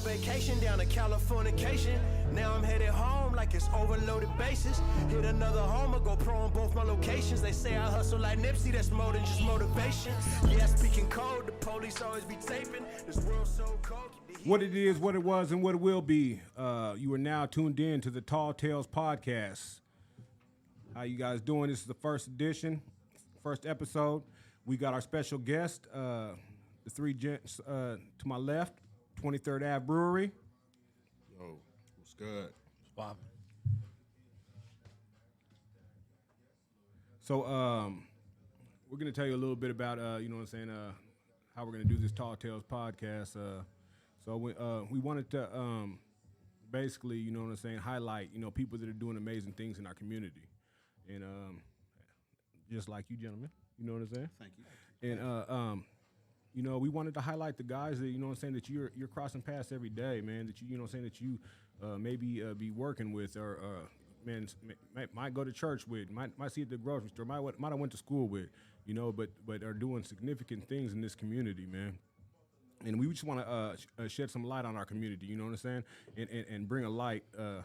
vacation down to Californication. Now I'm headed home like it's overloaded bases. Hit another home or go pro on both my locations. They say I hustle like Nipsey, that's more than just motivation. Yeah, speaking cold, the police always be taping. This world so cold. What it is, what it was, and what it will be. You are now tuned in to the Tall Tales podcast. How you guys doing? This is the first edition, first episode. We got our special guest, the three gents to my left, 23rd ave Brewery. Yo, what's good? What's poppin'? So we're going to tell you a little bit about, you know what I'm saying, how we're going to do this Tall Tales podcast. So we wanted to basically, you know what I'm saying, highlight, you know, people that are doing amazing things in our community. And just like you gentlemen, you know what I'm saying? Thank you. And, you know, we wanted to highlight the guys that, you know what I'm saying, that you're crossing paths every day, man, that you know what I'm saying, that you maybe be working with or, man, might go to church with, might see at the grocery store, might have went to school with, you know, but are doing significant things in this community, man. And we just want to shed some light on our community, you know what I'm saying, and bring a light to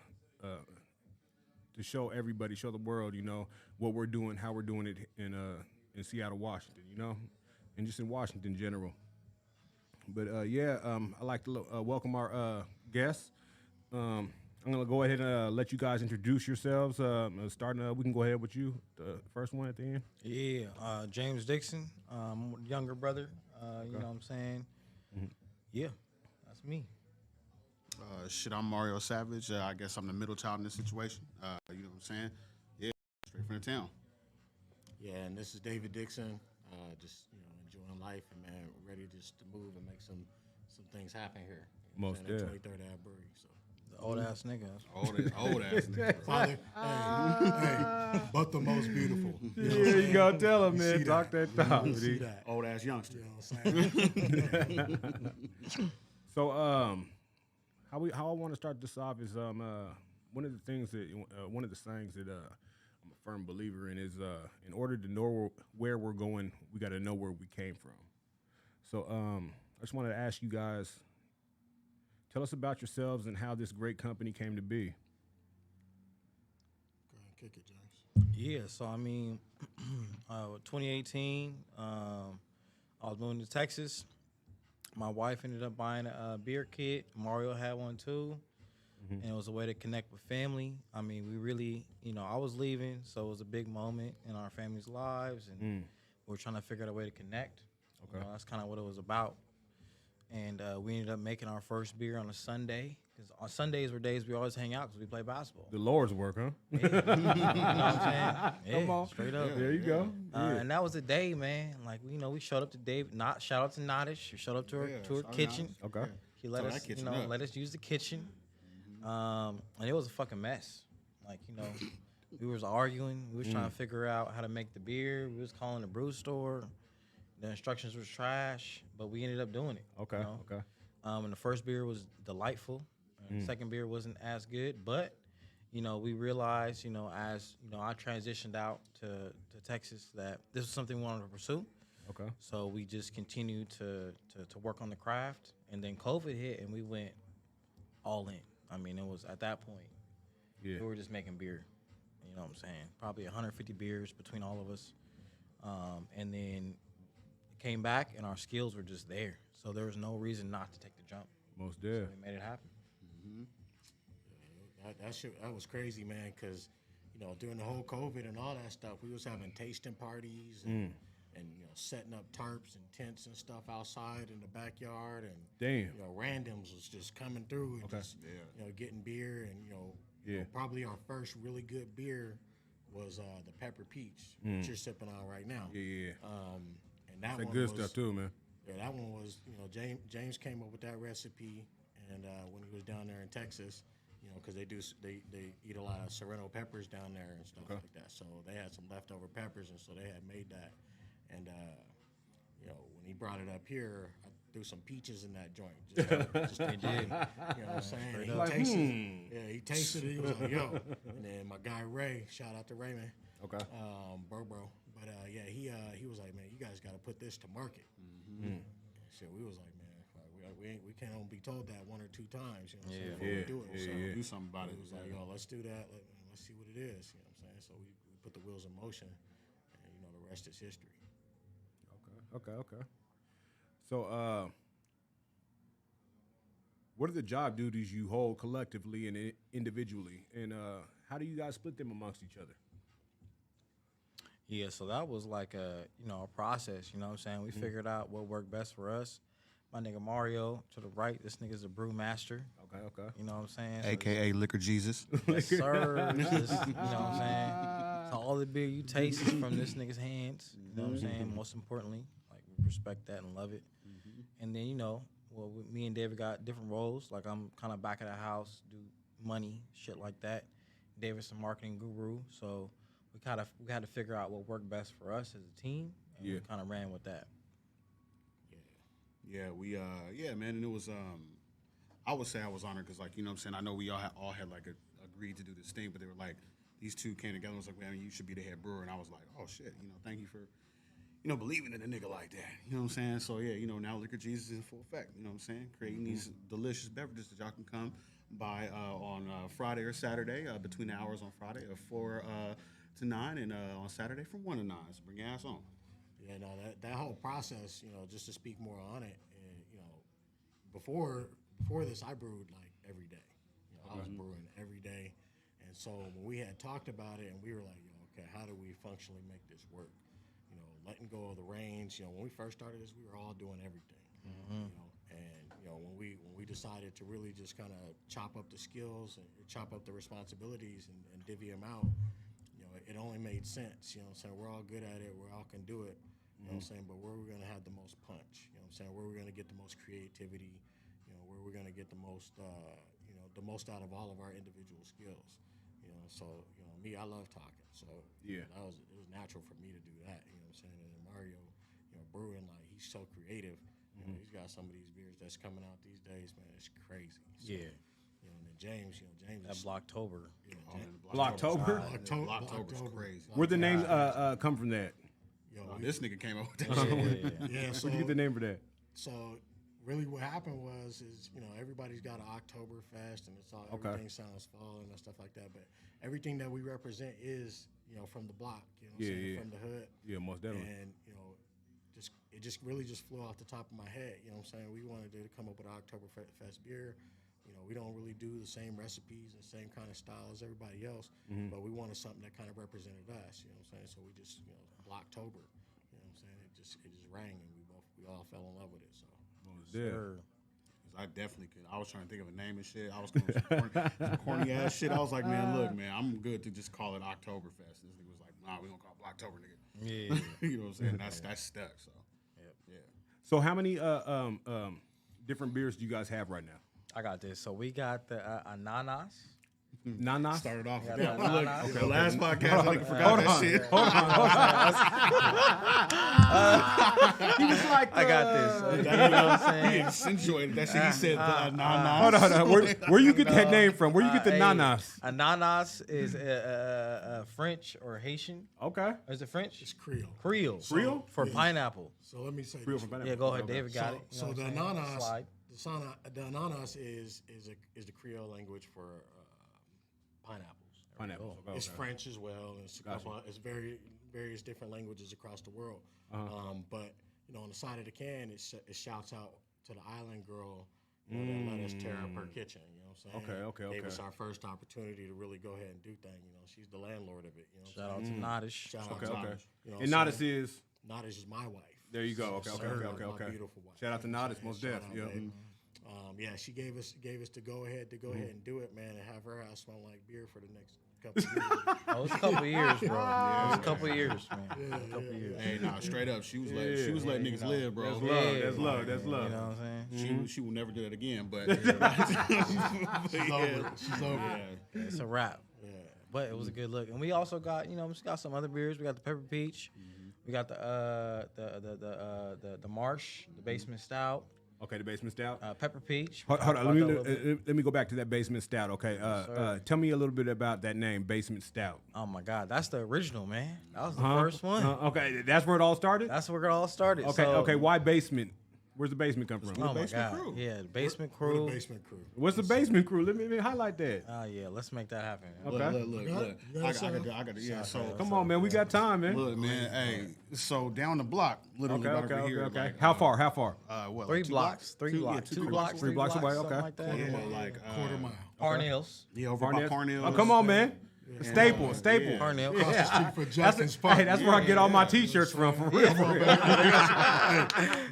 show everybody, show the world, you know, what we're doing, how we're doing it in Seattle, Washington, you know, and just in Washington in general. But I'd like to welcome our guests. I'm gonna go ahead and let you guys introduce yourselves. Starting, we can go ahead with you, the first one at the end. Yeah, James Dixon, younger brother. You know what I'm saying? Mm-hmm. Yeah, that's me. I'm Mario Savage. I guess I'm the middle child in this situation. You know what I'm saying? Yeah, straight from the town. Yeah, and this is David Dixon. Just enjoying life and man, ready just to move and make some things happen here. You know Most at 23rd ave Brewery. So The old ass nigga. Old ass nigga. Father, hey, but the most beautiful. You gotta tell him, man. Talk that talk. See that. Old ass youngster. You know what I'm saying? So, how I want to start this off is one of the sayings that I'm a firm believer in is in order to know where we're going, we got to know where we came from. So, I just wanted to ask you guys, tell us about yourselves and how this great company came to be. Go ahead, kick it, James. Yeah, so I mean, 2018, I was moving to Texas. My wife ended up buying a beer kit. Mario had one too. Mm-hmm. And it was a way to connect with family. I mean, we really, I was leaving, so it was a big moment in our family's lives, and we were trying to figure out a way to connect. Okay. That's kind of what it was about. And we ended up making our first beer on a Sunday, because on Sundays were days we always hang out because we play basketball. The Lord's work, huh? Yeah. You know what I'm saying? Yeah, Come on. straight up. There you go. And that was the day, man. Like, we showed up to Dave. Shout out to Ananas. She showed up to her kitchen. Okay. Yeah. He let Tore us, that kitchen up. let us use the kitchen. And it was a fucking mess. Like, we was arguing. We was trying to figure out how to make the beer. We was calling the brew store. The instructions was trash, but we ended up doing it. Okay. Okay. And the first beer was delightful. The second beer wasn't as good, but we realized, as I transitioned out to Texas, that this was something we wanted to pursue. Okay. So we just continued to work on the craft, and then COVID hit, and we went all in. I mean, it was at that point, we were just making beer. You know what I'm saying? Probably 150 beers between all of us, and then came back, and our skills were just there. So there was no reason not to take the jump. Most did. So we made it happen. That was crazy, man, because, during the whole COVID and all that stuff, we was having tasting parties and setting up tarps and tents and stuff outside in the backyard. And, damn. Randoms was just coming through and just, getting beer. And, probably our first really good beer was the Pepper Peach, which you're sipping on right now. Yeah. And that one good was, stuff too, man. Yeah, that one was, James came up with that recipe, and when he was down there in Texas, because they eat a lot of serrano peppers down there and stuff like that. So they had some leftover peppers, and so they had made that. And when he brought it up here, I threw some peaches in that joint. Just to did. You know what I'm saying? He tasted it. He was like, yo. And then my guy Ray, shout out to Raymond. Okay. Bro. But he was like, man, you guys got to put this to market. So we was like, man, we we can't only be told that 1 or 2 times. You know what I'm saying? Yeah. Before we do it. So Do something about it it. was like, yo, let's do that. Let's see what it is. You know what I'm saying? So we put the wheels in motion, and the rest is history. Okay. So, what are the job duties you hold collectively and individually, and how do you guys split them amongst each other? Yeah, so that was like a process. You know what I'm saying? We figured out what worked best for us. My nigga Mario to the right, this nigga's a brew master. Okay. You know what I'm saying? So AKA Liquor Jesus. yes, sir. Just, you know what I'm saying? So all the beer you taste is from this nigga's hands. You know what I'm saying? Most importantly, like we respect that and love it. And then me and David got different roles. Like I'm kind of back of the house, do money, shit like that. David's a marketing guru, so we had to figure out what worked best for us as a team, and we kind of ran with that. Yeah, man, and it was I would say I was honored because, like, you know what I'm saying, I know we all had like agreed to do this thing, but they were like, these two came together and was like, man, you should be the head brewer, and I was like, oh shit, thank you for believing in a nigga like that. You know what I'm saying? So yeah, now Liquor Jesus is in full effect. You know what I'm saying? Creating these delicious beverages that y'all can come by on Friday or Saturday, between the hours on Friday of 4 to 9, and on Saturday from 1 to 9. So bring your ass on. Yeah, no, that whole process, just to speak more on it, before this, I brewed like every day. I was brewing every day, and so when we had talked about it, and we were like, okay, how do we functionally make this work? Letting go of the reins. When we first started this, we were all doing everything. And when we decided to really just kind of chop up the skills and chop up the responsibilities and divvy them out, it only made sense. So we're all good at it. We all can do it. You know what I'm saying? But where we're going to have the most punch. You know what I'm saying? Where we're going to get the most creativity. Where we're going to get the most, the most out of all of our individual skills. So me, I love talking. So it was natural for me to do that. You know what I'm saying? And then Mario, brewing, like, he's so creative. He's got some of these beers that's coming out these days, man. It's crazy. So, Yeah. And then James, James. That Blocktober. Blocktober? Blocktober's crazy. Where'd the name come from that? This nigga came up with that shit. Yeah. So, Where'd you get the name for that? So really what happened is everybody's got an Oktoberfest, and it's all everything sounds fall and stuff like that. But everything that we represent is from the block, from the hood. Yeah, most definitely. And it just really flew off the top of my head. You know what I'm saying? We wanted to come up with an Oktoberfest beer. We don't really do the same recipes and same kind of style as everybody else, but we wanted something that kind of represented us. You know what I'm saying? So we just Blocktober. You know what I'm saying? It just rang, and we all fell in love with it. So. Sure. I definitely could. I was trying to think of a name and shit. I was going to some corny ass shit. I was like, man, look, man, I'm good to just call it Oktoberfest. This nigga was like, nah, we gonna call it Blocktober, nigga. Yeah. You know what I'm saying? That's stuck. So. Yeah. So how many different beers do you guys have right now? I got this. So we got the Ananas. Nanas? Started off with Yeah, that. Look, Ananas. the last podcast, I forgot that shit. He was like, I got this. You know what I'm saying? He accentuated that shit. He said, nah. Hold on. Where you get that name from? Where you get the nanas? Ananas is French or Haitian. Okay. Is it French? It's Creole. Creole. Creole? For pineapple. So let me say Creole this. from Yeah, go ahead. David got it. You So know the what I'm saying? ananas, Slide. the ananas is the Creole language for pineapples. Pineapple. Okay, It's okay. French as well. And it's various different languages across the world. But on the side of the can, it shouts out to the island girl that let us tear up her kitchen. You know what I'm saying? Okay. Gave us our first opportunity to really go ahead and do things. She's the landlord of it. Shout out to Nadish. Shout out Okay, to okay. Nadish. You know what And I'm Nadish saying? is? Nadish is my wife. There you go. Okay. My beautiful wife. Shout out to You know what Nadish, I'm most saying? def. Shout out, Yeah. babe. Yeah, she gave us to go ahead and do it, man, and have her house smell like beer for the next couple of years. Oh, it was a couple of years, bro. It was a couple of years, man. A couple of years. Hey, nah, straight up, she was letting niggas live, bro. That's Yeah. love. That's love. That's love. You know what I'm saying? She will never do that again, but She's over. It's a wrap. Yeah. But it was a good look. And we also got, we got some other beers. We got the Pepper Peach. We got the Marsh, the Basement Stout, Okay, the basement stout. Pepper Peach. Hold on. About that a little bit. Let me go back to that basement stout. Okay. Tell me a little bit about that name, basement stout. Oh my God, that's the original, man. That was the first one. Okay, that's where it all started. That's where it all started. Okay. So, Okay. Why basement? Where's the basement come from? Oh my Basement God. Crew. Yeah, the basement We're crew. the basement crew. What's the basement crew? Let me highlight that. Oh yeah, let's make that happen. Okay. Look. You got I got to, yeah. So Come on, man. We got time, man. look, man. Hey, so down the block, literally right over here. Okay. Like, How far? What? Three like 2 blocks, three Two- yeah, blocks, two two blocks blocks, Three blocks away, something okay. like that. Yeah, like Quarter mile. Parnells. Yeah, over by Parnell. Oh, come on, man. Staple. Yeah. Parnell. Across the street for That's, Justin's Park. hey, that's where I get all my T-shirts from, for real.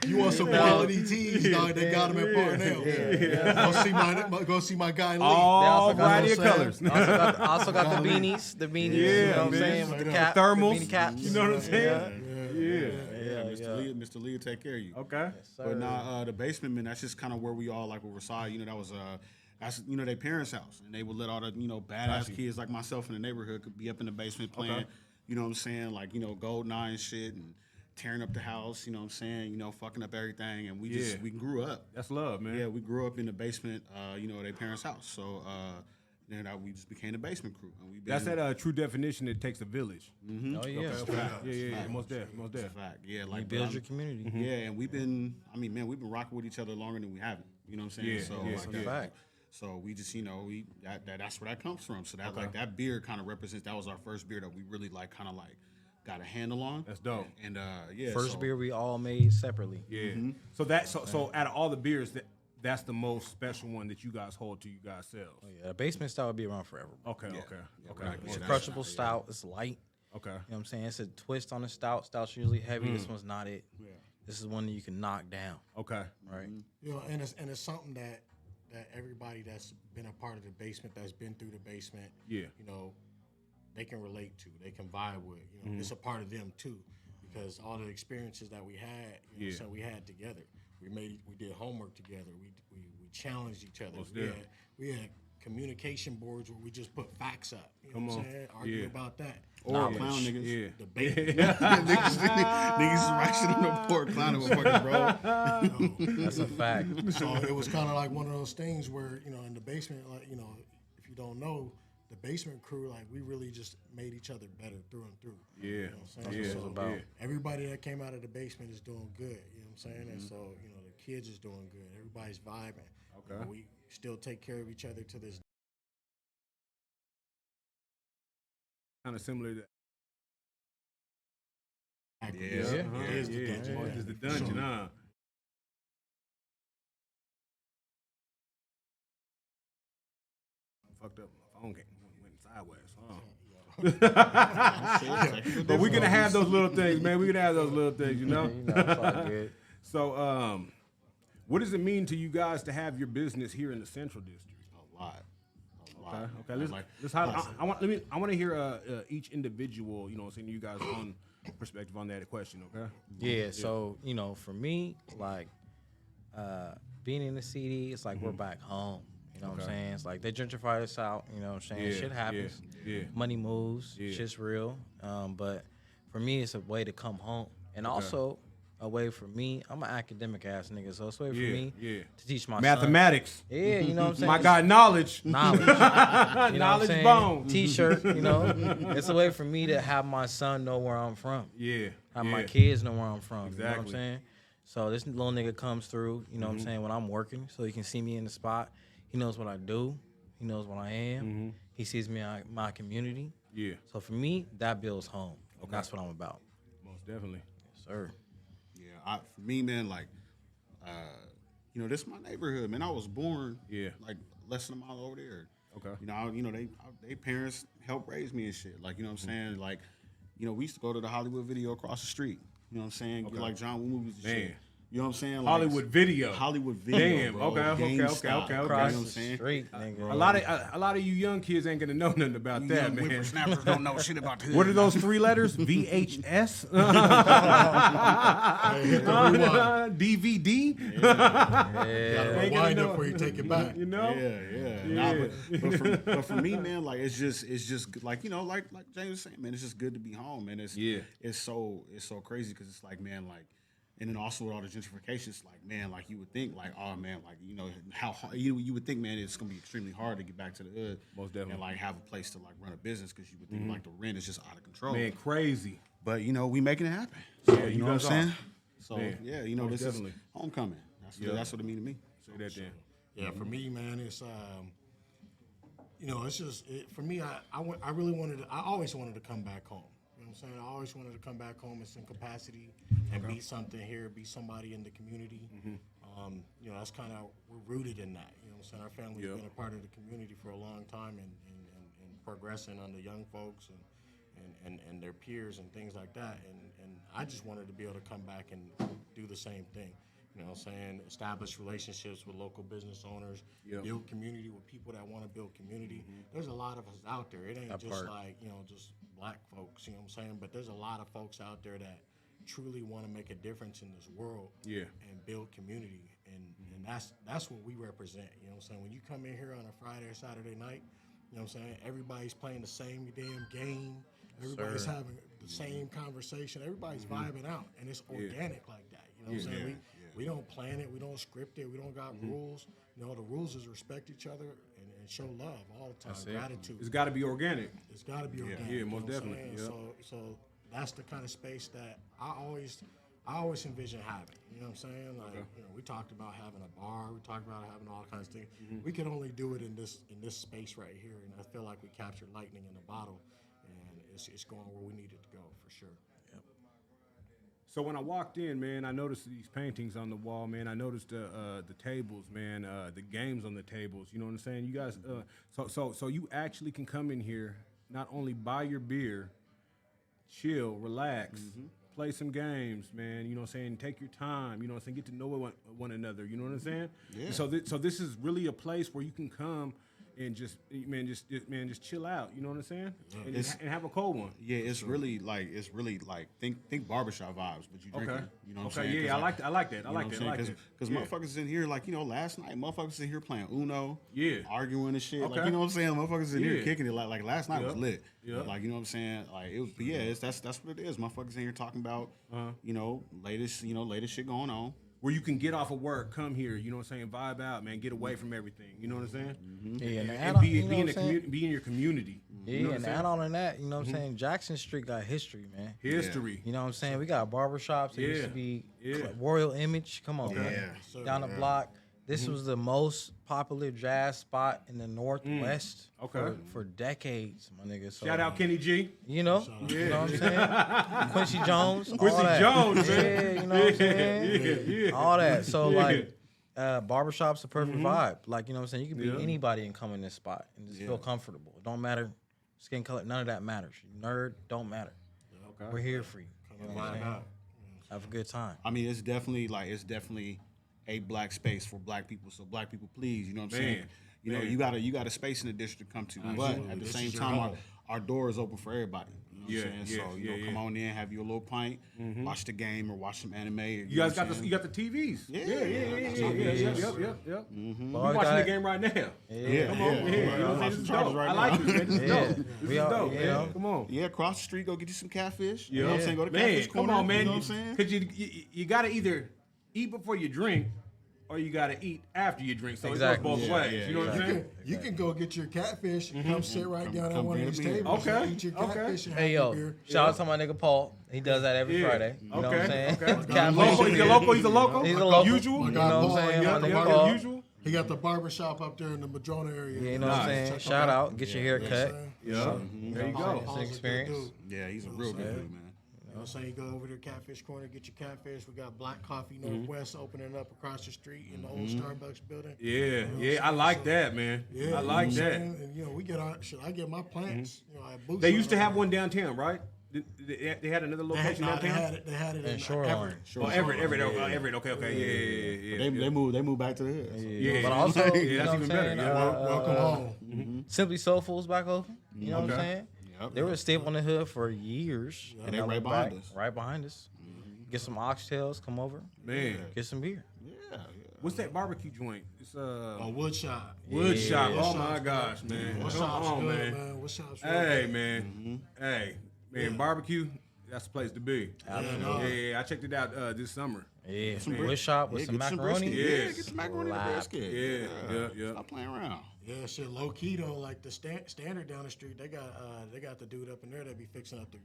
You want some quality tees, dog? They got them at Parnell. Go see my guy Lee. All They also got variety of those colors. Also got the beanies. The beanies. Yeah, you know what I'm man. saying? With the cap. Thermals. The beanie caps. You know what I'm saying? Mr. Lee will take care of you. Okay. But nah, the basement, man, that's just kind of where we all like would reside. You know, that was that's their parents' house, and they would let all the badass kids like myself in the neighborhood could be up in the basement playing. You know what I'm saying? Like GoldenEye and shit, and tearing up the house. You know what I'm saying? Fucking up everything, and we grew up. That's love, man. Yeah, we grew up in the basement. Their parents' house. So then we just became the basement crew, and we. That's that true definition. It takes a village. Oh yeah. Yeah. Most definitely. That's a fact. Yeah, like You build your community. Yeah, and we've been rocking with each other longer than we haven't. You know what I'm saying? Yeah, so yeah, like, yeah. that. So we just, that's where that comes from. So that like that beer kind of represents. That was our first beer that we really kind of got a handle on. That's dope. And First beer we all made separately. Yeah. So out of all the beers, that's the most special one that you guys hold to you guys selves. Oh, yeah, the basement stout will be around forever. Okay. It's a crushable stout. It's light. Okay. You know what I'm saying? It's a twist on the stout. Stout's usually heavy. This one's not it. Yeah. This is one that you can knock down. Okay. Right. And it's something that everybody that's been a part of the basement, that's been through the basement, they can relate to, they can vibe with. It's a part of them too, because all the experiences that we had, so we had together. We did homework together. We challenged each other. We had communication boards where we just put facts up. You know what I'm saying? Argue about that. or clown niggas. Yeah. Debate. niggas rushing on the port clowning with fucking bro. That's a fact. So it was kind of like one of those things where, in the basement, if you don't know, the basement crew, we really just made each other better through and through. Yeah. You know what I'm saying? Yeah. So about. everybody that came out of the basement is doing good. You know what I'm saying? And so, the kids is doing good. Everybody's vibing. Okay. We still take care of each other to this day. Kind of similar to Yeah. It is the dungeon. It's just the dungeon, huh? Fucked up. My phone went sideways. But we're gonna have those little things, man. We're gonna have those little things, It's all good. So, what does it mean to you guys to have your business here in the Central District? A lot. Okay. Let's highlight. I want to hear each individual, saying you guys' own perspective on that question. Okay. Yeah. So for me, being in the CD, it's like we're back home. You know what I'm saying? It's like they gentrify us out. You know what I'm saying? Yeah, Shit happens. yeah. Money moves. Yeah. Shit's real. But for me, it's a way to come home, and also a way for me. I'm an academic ass nigga, so it's a way for me to teach my Mathematics. son. Yeah, you know what I'm saying? My God, knowledge. Knowledge. You know what I'm Knowledge saying? bone. T-shirt, It's a way for me to have my son know where I'm from. Yeah. Have my kids know where I'm from. You know what I'm Exactly. saying? So this little nigga comes through, you know what I'm saying, when I'm working, so he can see me in the spot. He knows what I do. He knows what I am. He sees me in my community. Yeah. So for me, that builds home. Okay. That's what I'm about. Most definitely. Yes, sir. Yeah, for me, man, this is my neighborhood, man. I was born, less than a mile over there. Okay. They parents helped raise me and shit. You know what I'm saying? We used to go to the Hollywood Video across the street. You know what I'm saying? Okay. Get John Woo movies and Man. shit. You know what I'm saying? Hollywood Video. Hollywood Video. Damn. Bro. Okay. GameStop. Okay. You know what Across I'm the saying? street, nigga. A lot of you young kids ain't gonna know nothing about You that, young man. whippersnappers don't know shit about the hood. What are those three letters? VHS? DVD? You gotta rewind it before you take it back. Yeah. Nah, but for me, man, it's just like James was saying, man, it's just good to be home, man. It's so crazy because it's man, and then also with all the gentrification, it's man, you would think oh man, how hard, you would think, man, it's gonna be extremely hard to get back to the hood, Most definitely, and have a place to run a business because you would think the rent is just out of control, Man, crazy. But we making it happen. So, you know what I'm saying? So Man, yeah, you know, most this definitely. is homecoming. That's what it mean to me. Say that then. Yeah, for me, man, it's you know, it's just for me. I really wanted to. I always wanted to come back home. You know what I'm saying? I always wanted to come back home in some capacity and be something here, be somebody in the community. You know, that's kind of we're rooted in that. You know what I'm saying? Our family's been a part of the community for a long time and progressing on the young folks and their peers and things like that. And I just wanted to be able to come back and do the same thing. You know what I'm saying? Establish relationships with local business owners, build community with people that want to build community. There's a lot of us out there. It ain't That just part. like, you know, just black folks, you know what I'm saying? But there's a lot of folks out there that truly want to make a difference in this world and build community. And that's what we represent. You know what I'm saying? When you come in here on a Friday or Saturday night, you know what I'm saying? Everybody's playing the same damn game. Everybody's having the same conversation. Everybody's vibing out, and it's organic like that. You know what I'm saying? We don't plan it. We don't script it. We don't got rules. You know, the rules is respect each other and show love all the time. Gratitude. It's got to be organic. It's got to be organic. Yeah, you know most what I'm definitely. saying? Yep. So that's the kind of space that I always envision having. You know what I'm saying? Like, you know, we talked about having a bar. We talked about having all kinds of things. We could only do it in this space right here, and I feel like we captured lightning in a bottle, and it's going where we need it to go for sure. So when I walked in, man, I noticed these paintings on the wall, man. I noticed the tables, man, the games on the tables. You know what I'm saying? You guys, so you actually can come in here, not only buy your beer, chill, relax, play some games, man. You know what I'm saying? Take your time. You know what I'm saying? Get to know one another. You know what I'm saying? Yeah. So this is really a place where you can come and just chill out. You know what I'm saying? And have a cold one. Yeah, it's really like think barbershop vibes, but you drinking. You know what I'm saying? Yeah, I like that. I like that. Because motherfuckers in here, like, you know, last night motherfuckers in here playing Uno, arguing and shit. Okay. Like, you know what I'm saying? Motherfuckers in here kicking it like last night was lit. Yeah. Like, you know what I'm saying? Like it was, but yeah, that's what it is. Motherfuckers in here talking about you know, latest shit going on. Where you can get off of work, come here, you know what I'm saying, vibe out, man, get away from everything, you know what I'm saying? Yeah, And be in your community. Yeah, you know what and I'm add on to that, you know what I'm saying? Jackson Street got history, man. History. You know what I'm saying? We got barbershops. It used to be Royal Image. Come on, man. Yeah. Down the block. This was the most popular jazz spot in the Northwest for decades, my nigga. So, Shout out Kenny G. You know? You know what I'm saying? Quincy Jones. Quincy all that. Jones, man. Yeah, you know what I'm saying? Yeah. All that. So, like, barbershop's a perfect vibe. Like, you know what I'm saying? You can be anybody and come in this spot and just feel comfortable. It don't matter skin color. None of that matters. You nerd, don't matter. We're here for you. You know what I'm saying? Have a good time. I mean, it's definitely a black space for black people. So black people, please, you know what I'm saying? You know, you got a space in the district to come to, but at the same time, our door is open for everybody. You know what I'm saying? So you know, come on in, have you a little pint, watch the game or watch some anime. You guys got the TVs. Yeah. Yep. We watching the game right now. Come on. You know what I'm saying? This is dope. I like this, man. This is dope. This is dope, man. Come on. Yeah, across the street, go get you some catfish. Yeah. You know what I'm saying? Go to Catfish Corner. Come on, man. You know what I'm saying? Because you got to either eat before you drink, or you got to eat after you drink. So Exactly. it goes both ways. You know what I'm saying? You can go get your catfish and come sit right down at one of these tables. Okay. And eat your catfish and Hey, have yo, your beer. shout out to my nigga Paul. He does that every Friday. You know what I'm saying? Catfish. Local, he's a local. He's a local. He's a local. Usual. You know what I'm saying? Yeah, My yeah, nigga yeah. Paul. Usual. He got the barbershop up there in the Madrona area. You know what I'm saying? Shout out. Get your hair cut. Yeah. There you go. It's an experience. Yeah, he's a real good dude, man. You know what I'm saying? You go over to Catfish Corner, get your catfish. We got Black Coffee Northwest opening up across the street in the old Starbucks building. Yeah. I like that, man. Yeah, I like you know what that. I'm saying? And you know, we get our I get my plants. You know, at Boots They used to on have there. one downtown, right? They had another location downtown. They had it in Shoreline. Everett. Oh, Everett. Okay. Yeah. They moved back to the hood. So. Yeah. But also, you know that's what I'm even better. saying? Yeah. Welcome home. Simply Soulful's back open. You know what I'm saying? Yep. They were a staple in the hood for years. And they now right we're behind back, us. Right behind us. Get some oxtails, come over, Man. get some beer. Yeah. What's that barbecue joint? It's A wood shop. Wood Shop. Wood Oh Shop's my good. gosh, man. Wood Come Shop's on, good, man. Wood Shop's real Hey, good. man. Hey, man. Barbecue. That's the place to be. Absolutely. Yeah. I checked it out this summer. Yeah, wood shop with some get macaroni. brisket. Yeah. Yeah, get some macaroni and Slap. brisket. Yeah. Stop playing around. Yeah, shit, low key though. Like the standard down the street, they got the dude up in there that be fixing up the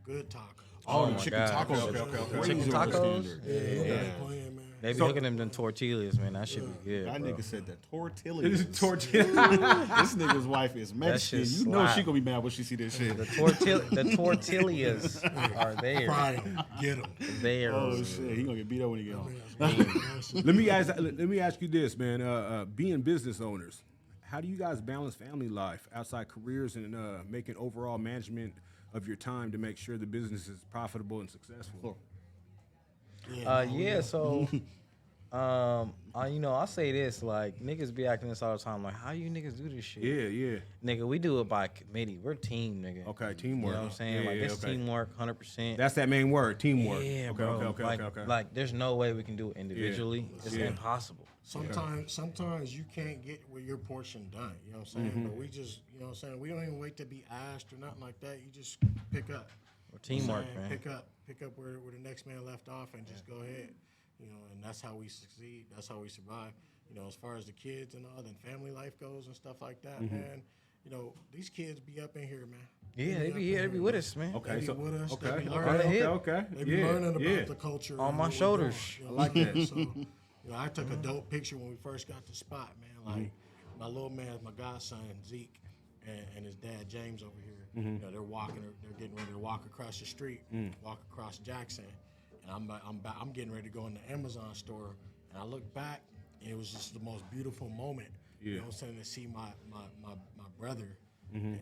good tacos. Oh, the my chicken God. tacos. Okay. Chicken Crazy over tacos? standard. Yeah, playing, man. They be hooking them tortillas, man. That should be good, That bro. nigga said that tortillas. It is tortilla. This nigga's wife is Mexican. shit You know slap. she gonna be mad when she see this shit. The tortillas are there. Fry 'em, get them. There. Oh shit, he gonna get beat up when he get home. Let me ask you this, man. Being business owners, how do you guys balance family life, outside careers, and making overall management of your time to make sure the business is profitable and successful? So, I say this, like, niggas be acting this all the time, like, how you niggas do this shit? Yeah. Nigga, we do it by committee. We're team, nigga. Okay, teamwork. You know what I'm saying? Yeah, like, it's okay. teamwork, 100%. That's that main word, teamwork. Yeah, Okay, bro. okay. Like, there's no way we can do it individually. It's impossible. Sometimes you can't get with your portion done. You know what I'm saying? But we just, you know what I'm saying? We don't even wait to be asked or nothing like that. You just pick up. We're teamwork, You know what I'm man. saying? Pick up where the next man left off and just go ahead. You know, and that's how we succeed. That's how we survive. You know, as far as the kids and all, then family life goes and stuff like that, man. You know, these kids be up in here, man. Yeah, they be here. They be with us, man. Okay, They so be with us. okay, They be okay. They be learning about the culture. On and my what we're shoulders. doing. You know, I like that. So, you know, I took a dope picture when we first got the spot, man. Like, my little man, my godson, Zeke, and his dad, James, over here. You know, they're getting ready to walk across the street, walk across Jackson. And I'm getting ready to go in the Amazon store. And I look back, and it was just the most beautiful moment. You know what I'm saying? To see my brother,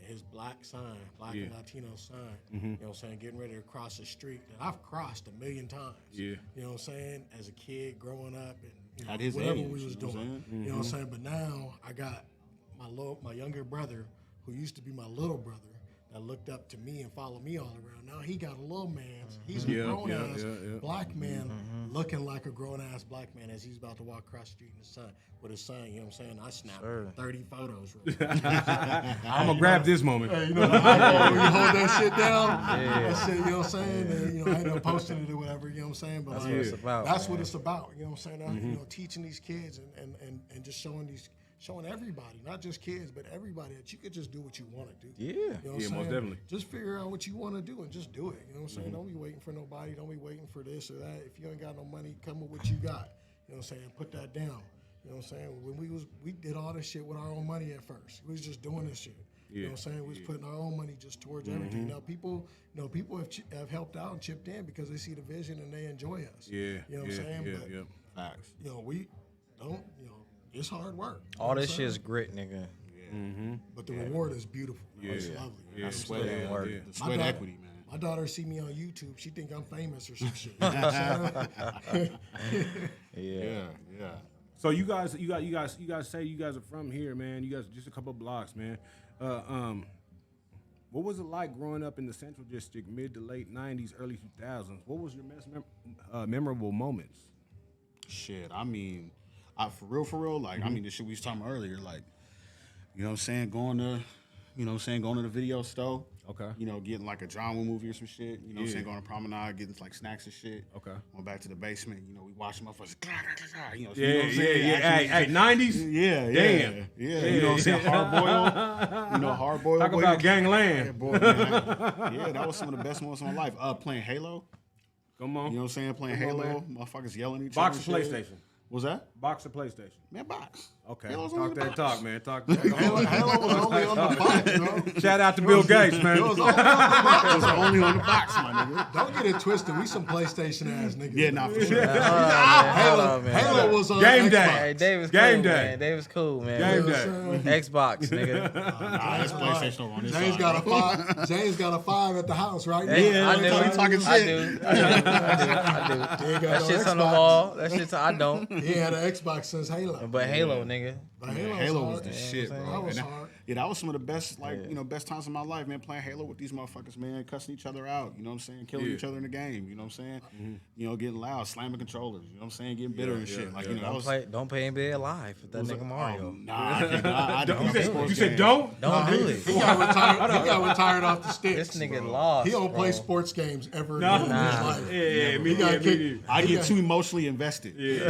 his black son, black and Latino son, you know what I'm saying, getting ready to cross the street that I've crossed 1,000,000 times. Yeah. You know what I'm saying? As a kid growing up and you know, At his whatever age, we was you know what I'm doing. saying? You know what I'm saying? But now I got my younger brother, who used to be my little brother, that looked up to me and followed me all around. Now he got a little man. He's a grown ass black man looking like a grown ass black man as he's about to walk across the street with his son. You know what I'm saying? I snapped 30 photos. I'm gonna grab this moment. Hey, you know, you hold that shit down. That shit, you know what I'm saying? And, you know, I end up posting it or whatever. You know what I'm saying? But That's what it's about. That's what it's about. You know what I'm saying? You know, teaching these kids and just showing everybody, not just kids, but everybody, that you could just do what you want to do. Yeah. You know what I'm Yeah, most saying? definitely. Just figure out what you want to do and just do it. You know what I'm saying? Don't be waiting for nobody. Don't be waiting for this or that. If you ain't got no money, come with what you got. You know what I'm saying? Put that down. You know what I'm saying? When we did all this shit with our own money at first. We was just doing this shit. You know what I'm saying? We was putting our own money just towards everything. Now people have helped out and chipped in because they see the vision and they enjoy us. Yeah. You know what I'm saying? Yeah. But, Facts. you know, we don't, you know, it's hard work. You know All what this I'm shit is saying? grit, nigga. But the reward is beautiful. It's lovely. Yeah. Sweat, work. the sweat equity, man. My daughter see me on YouTube. She think I'm famous or some shit. You know what I'm saying? Yeah. So you guys say you guys are from here, man. You guys just a couple blocks, man. What was it like growing up in the Central District, mid to late '90s, early 2000s? What was your most memorable moments? Shit, I mean, for real, like, I mean, the shit we was talking about earlier, like, you know what I'm saying, going to the video store. Okay. You know, getting like a John Woo movie or some shit. You know what I'm saying, going to promenade, getting like snacks and shit. Okay. Went back to the basement. You know, we watched motherfuckers. You know, Yeah, you know what I'm saying? Hey, '90s. Yeah. Damn. Yeah. You know what I'm saying? Hard boiled. You know, hard boiled. Talk about Yeah, gangland. boy, man. Yeah, that was some of the best moments of my life. Playing Halo. Come on. You know what I'm saying? Playing Come on, Halo. man. Motherfuckers yelling at each Box other. or and shit. PlayStation? Was that? Box or PlayStation? Man, box. Okay. Halo's Talk only the that box. talk, man. Talk that. Halo was only on the box, bro. Shout out to Bill Gates, man. It was only on the box. It was only on the box, my nigga. Don't get it twisted. We some PlayStation ass niggas. Yeah, nah, for sure. Halo was on Game Xbox. day. Hey, Dave was Game cool, day. man. Dave was cool, man. Game You know day. what I'm saying? Xbox, nigga. Nah, that's PlayStation over on this James side. got a 5. James got a 5 at the house right now. Yeah, I do. You talking I shit. do. He ain't got That no shit's on the Xbox. wall. That shit's I don't. He had an Xbox since Halo. But Halo, nigga. But Halo was hard. the shit, bro. That was And hard. Yeah, that was some of the best, best times of my life, man. Playing Halo with these motherfuckers, man, cussing each other out. You know what I'm saying? Killing each other in the game. You know what I'm saying? You know, getting loud, slamming controllers. You know what I'm saying? Getting bitter and shit. Like, you know, that was. Don't play NBA Live with that nigga Mario. Nah, I can't. You said don't? Don't do it. He got retired off the sticks. This nigga lost. He don't play bro. sports games ever again in his life. Yeah, me He got neither. kicked. I get too emotionally invested. Yeah.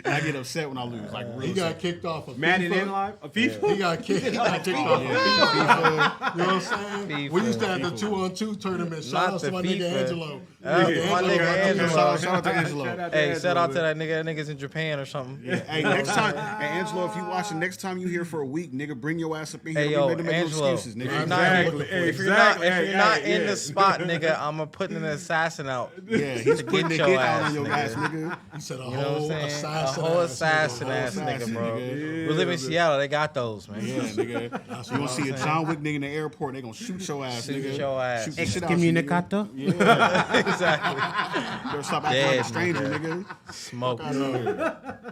I get upset when I y'all lose. Like He real got shit. kicked off of Madden FIFA. in life, a FIFA. He got kicked off of FIFA. You know what I'm saying? FIFA. We used to have the 2-on-2 tournament. Shout Not out to the my nigga FIFA. Angelo. My nigga Angelo. Shout out to Angelo. Hey, shout out to that nigga. That nigga's in Japan or something. Hey, next time, hey Angelo, if you watching, next time you here for a week, nigga, bring your ass up in here. Hey, We yo, made to make no Angelo. excuses, nigga. If you're not, Exactly, if you're not in yeah. the spot, nigga, I'm gonna put an assassin out. Yeah, he's putting the your hit out ass, on your nigga. ass, nigga. He said a You know what I'm whole saying? assassin. A whole ass assassin nigga. ass nigga, assassin, bro. nigga. We live in Seattle. They got those, man. Yeah, nigga. You gonna see a John Wick nigga in the airport? They gonna shoot your ass, Shoot nigga. your ass. Shoot the shit out you, nigga. Exactly. You better stop acting like Dead, a stranger, nigga. Smoke.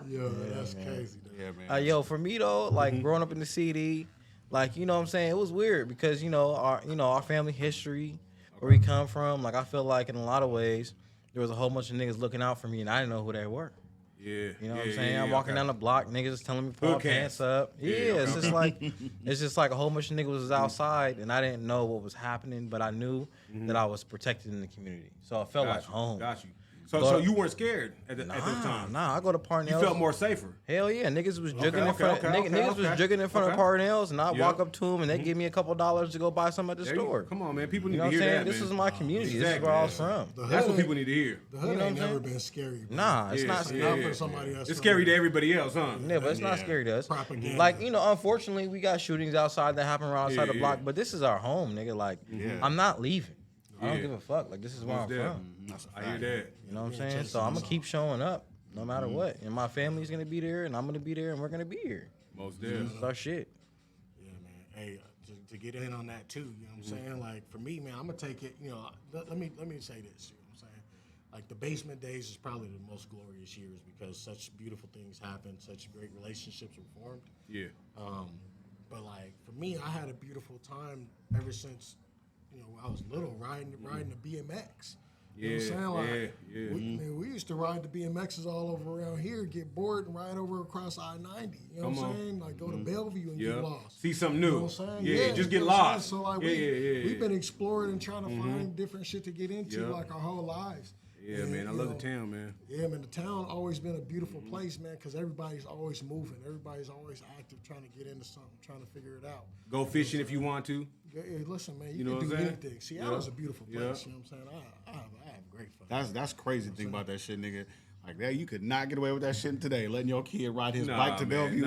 Yo, that's crazy. Though. Yeah, man. Yo, for me though, like growing up in the CD, like you know what I'm saying, it was weird because our family history, where we come from. Like I feel like in a lot of ways, there was a whole bunch of niggas looking out for me, and I didn't know who they were. Yeah, You know what I'm saying? I'm walking down the block, niggas is telling me pull Hood my pants up. Yeah, it's just like a whole bunch of niggas was outside, and I didn't know what was happening, but I knew that I was protected in the community, so I felt like home. Got you. So you weren't scared at this time. Nah, I go to Parnell's. You felt more safer. Hell yeah, niggas was jugging in okay, front. okay, Niggas was jugging in front of okay. Parnell's, and I Yep. walk up to them, and they give me a couple dollars to go buy something at the There you- store. Come on, man. People need You know what to I'm hear saying? that, This man. is my community. This is Exactly, where I was yeah. from. The That's what hood- people need to hear. The hood You know ain't what I'm never saying? been scary. Bro. Nah, it's Yeah, not. yeah, Not yeah. for somebody else. It's scary to everybody else, huh? Yeah, but it's not scary to us. Propaganda. Like, unfortunately, we got shootings outside that happen right outside Yeah, the block, yeah. but this is our home, nigga. Like, I'm not leaving. I don't Yeah. give a fuck. Like, this is where I'm Yeah. from. I hear that. You know what I'm saying? So I'm going to keep showing up no matter what. And my family's going to be there, and I'm going to be there, and we're going to be here. Most This definitely. is our shit. Yeah, man. Hey, to get in on that too, you know what I'm saying? Like for me, man, I'm gonna take it. Let me say this. You know what I'm saying? Like the basement days is probably the most glorious years because such beautiful things happened, such great relationships were formed. Yeah. But like for me, I had a beautiful time ever since I was little riding the BMX. You know what I'm saying? Like, yeah. We used to ride the BMXs all over around here, get bored, and ride over across I-90. You know what I'm saying? Like go to Bellevue and get lost. See something You new. know what I'm saying? Yeah, just get you know what I'm lost. saying? So like we've been exploring and trying to find different shit to get into like our whole lives. Yeah, And, man. I you love know, the town, man. Yeah, man. The town always been a beautiful place, man, because everybody's always moving. Everybody's always active, trying to get into something, trying to figure it out. Go fishing if you want to. Yeah, listen, man, You you, know can what do I'm saying? anything. Seattle's a beautiful place. Yeah. You know what I'm saying? I have great fun. That's crazy thing about that shit, nigga. Like that, you could not get away with that shit today. Letting your kid ride his Nah, bike to man, Bellevue,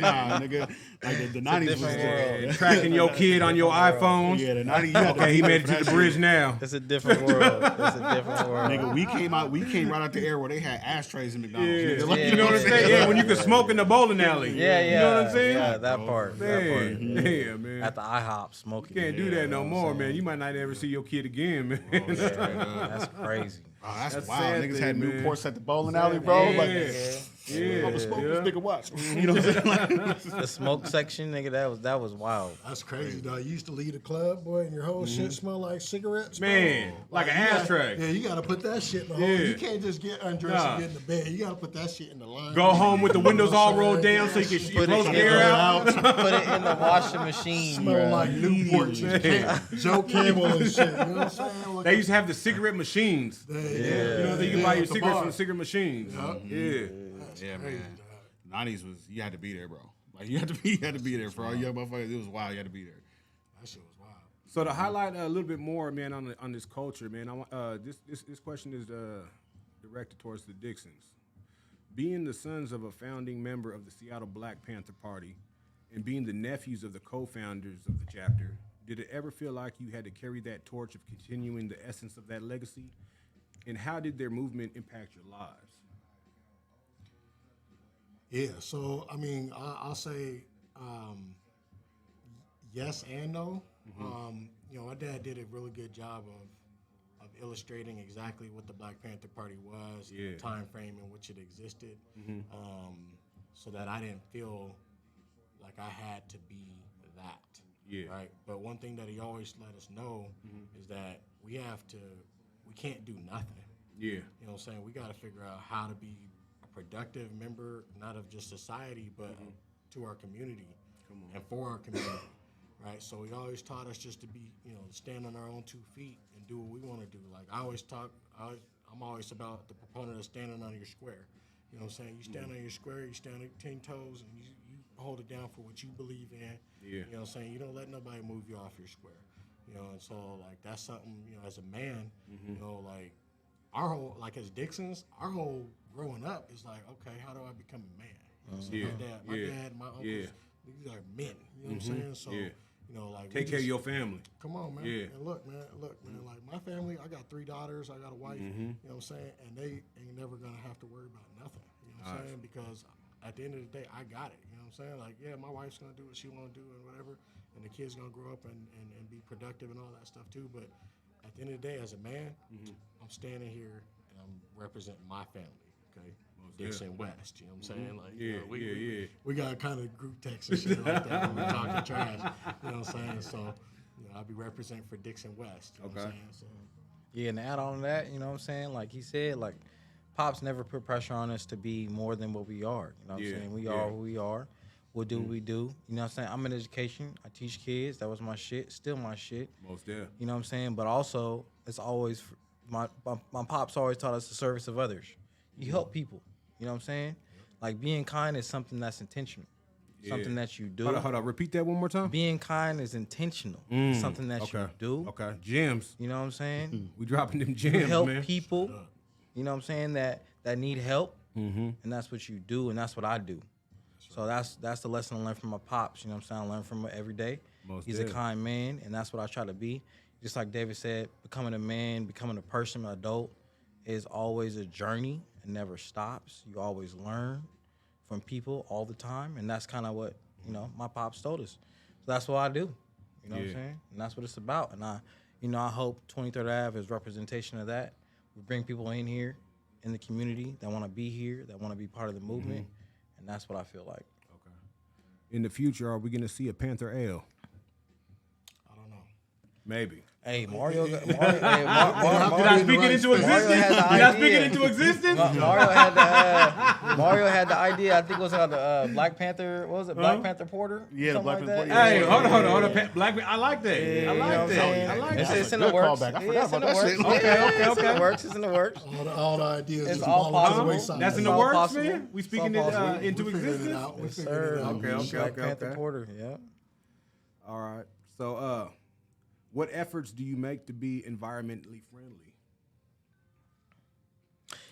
nah, nigga. Like the 90s was Yeah, tracking your kid on your iPhone. Yeah, the 90s. You had to Okay, be he there made it for to that the shit. bridge now. It's a different world. It's a different world. Nigga, we came right out the air where they had ashtrays in McDonald's. Yeah, Nigga. Like, you know what I'm saying? Yeah, when you could smoke in the bowling alley. Yeah, yeah. You know what I'm saying? Yeah, that part. That part. Yeah, man. At the IHOP smoking. Can't do that no more, man. You might not ever see your kid again, man. That's crazy. Oh, that's That's wild. sad Niggas thing, had man. Newports at the bowling alley, bro. Like, Yeah, I'm a smoke yeah. this nigga watch. You know what I'm saying? Like, The smoke section, nigga, that was wild. That's crazy, dog. You used to leave the club, boy, and your whole shit smell like cigarettes, Man, bro. like an you gotta- ashtray. Yeah, you got to put that shit in the hole. Yeah. You can't just get undressed Nah. and get in the bed. You got to put that shit in the line. Go home with the windows all rolled down so you can Put blow it the in air the- out. Put it in the washing machine. Smell bruh. like Newport, Joe Campbell and shit. You know what I'm saying? Look They used to have the cigarette machines. yeah. You know, you can buy your at the cigarettes bar. from the cigarette machines. Yeah. yeah, man. 90s was you had to be there, bro. Like you had to be there for all young motherfuckers. It was wild. You had to be there. That shit was wild. So to highlight a little bit more, man, on this culture, man, I want this question is directed towards the Dixons. Being the sons of a founding member of the Seattle Black Panther Party and being the nephews of the co-founders of the chapter, did it ever feel like you had to carry that torch of continuing the essence of that legacy? And how did their movement impact your lives? Yeah, so I mean, I'll say yes and no. My dad did a really good job of illustrating exactly what the Black Panther Party was, the time frame in which it existed, so that I didn't feel like I had to be that. Yeah. Right. But one thing that he always let us know is that we can't do nothing. Yeah. You know what I'm saying? We got to figure out how to be a productive member, not of just society, but to our community and for our community, right? So he always taught us just to be, stand on our own 2 feet and do what we want to do. Like I'm always about the proponent of standing on your square. You know what I'm saying? You stand on your square, you stand on 10 toes, and you hold it down for what you believe in. Yeah. You know what I'm saying? You don't let nobody move you off your square. You know, and so like that's something, you know, as a man, you know, like our whole, like as Dixons, our whole growing up is like, okay, how do I become a man? You know what I'm saying? My dad, my uncles, these are men. You know what I'm saying? So, you know, like Take care of your family. Come on, man. Yeah. And look, man. Like my family, I got 3 daughters. I got a wife. You know what I'm saying? And they ain't never gonna have to worry about nothing. You know what I'm saying? Because at the end of the day, I got it. You know what I'm saying? Like, yeah, my wife's gonna do what she wanna do and whatever, and the kids gonna grow up and be productive and all that stuff too. But at the end of the day, as a man, I'm standing here and I'm representing my family. Okay. Dixon West, you know what I'm saying? Like, you know, we got kind of group text and shit like that when we're talking trash. You know what I'm saying? So, you know, I'll be representing for Dixon West. You know what I'm saying? So, Yeah, and to add on to that, you know what I'm saying? Like he said, like Pops never put pressure on us to be more than what we are. You know what I'm saying? We are who we are. We'll do what we do. You know what I'm saying? I'm in education. I teach kids. That was my shit. Still my shit. Most there. You know what I'm saying? But also, it's always my pops always taught us the service of others. You help people. You know what I'm saying? Like being kind is something that's intentional. Something that you do. Hold on. Repeat that one more time. Being kind is intentional. It's something that you do. Okay. Gems. You know what I'm saying? We dropping them You gems, help man. people. You know what I'm saying? That need help. And that's what you do, and that's what I do. So that's the lesson I learned from my pops. You know what I'm saying? I learned from him every day. He's a kind man, and that's what I try to be. Just like David said, becoming a man, becoming a person, an adult, is always a journey. It never stops. You always learn from people all the time, and that's kind of what, you know, my pops told us. So that's what I do. You know what I'm saying? And that's what it's about. And I hope 23rd Ave is representation of that. We bring people in here in the community that want to be here, that want to be part of the movement, and that's what I feel like. Okay. In the future, are we going to see a Panther Ale? I don't know. Maybe. Hey, Mario. Did I speak it into existence? Mario had the idea. I think it was on the Black Panther. What was it? Black Panther Porter. Yeah, the Black like Panther that? Porter. Hey, hold on. Black. I like that. Yeah, I you know like what I'm that. saying? I like It's that. in the works. Callback. I forgot It's in about the that works. shit. Okay. It's in the works. It's in the works. All the ideas It's just all fall by the possible. wayside. That's in It's the all works, possible. man. We It's speaking all it possible. into We figured it existence. out. We Yes, figured sir. it out. Black Panther Porter. Yeah. All right. So, what efforts do you make to be environmentally friendly?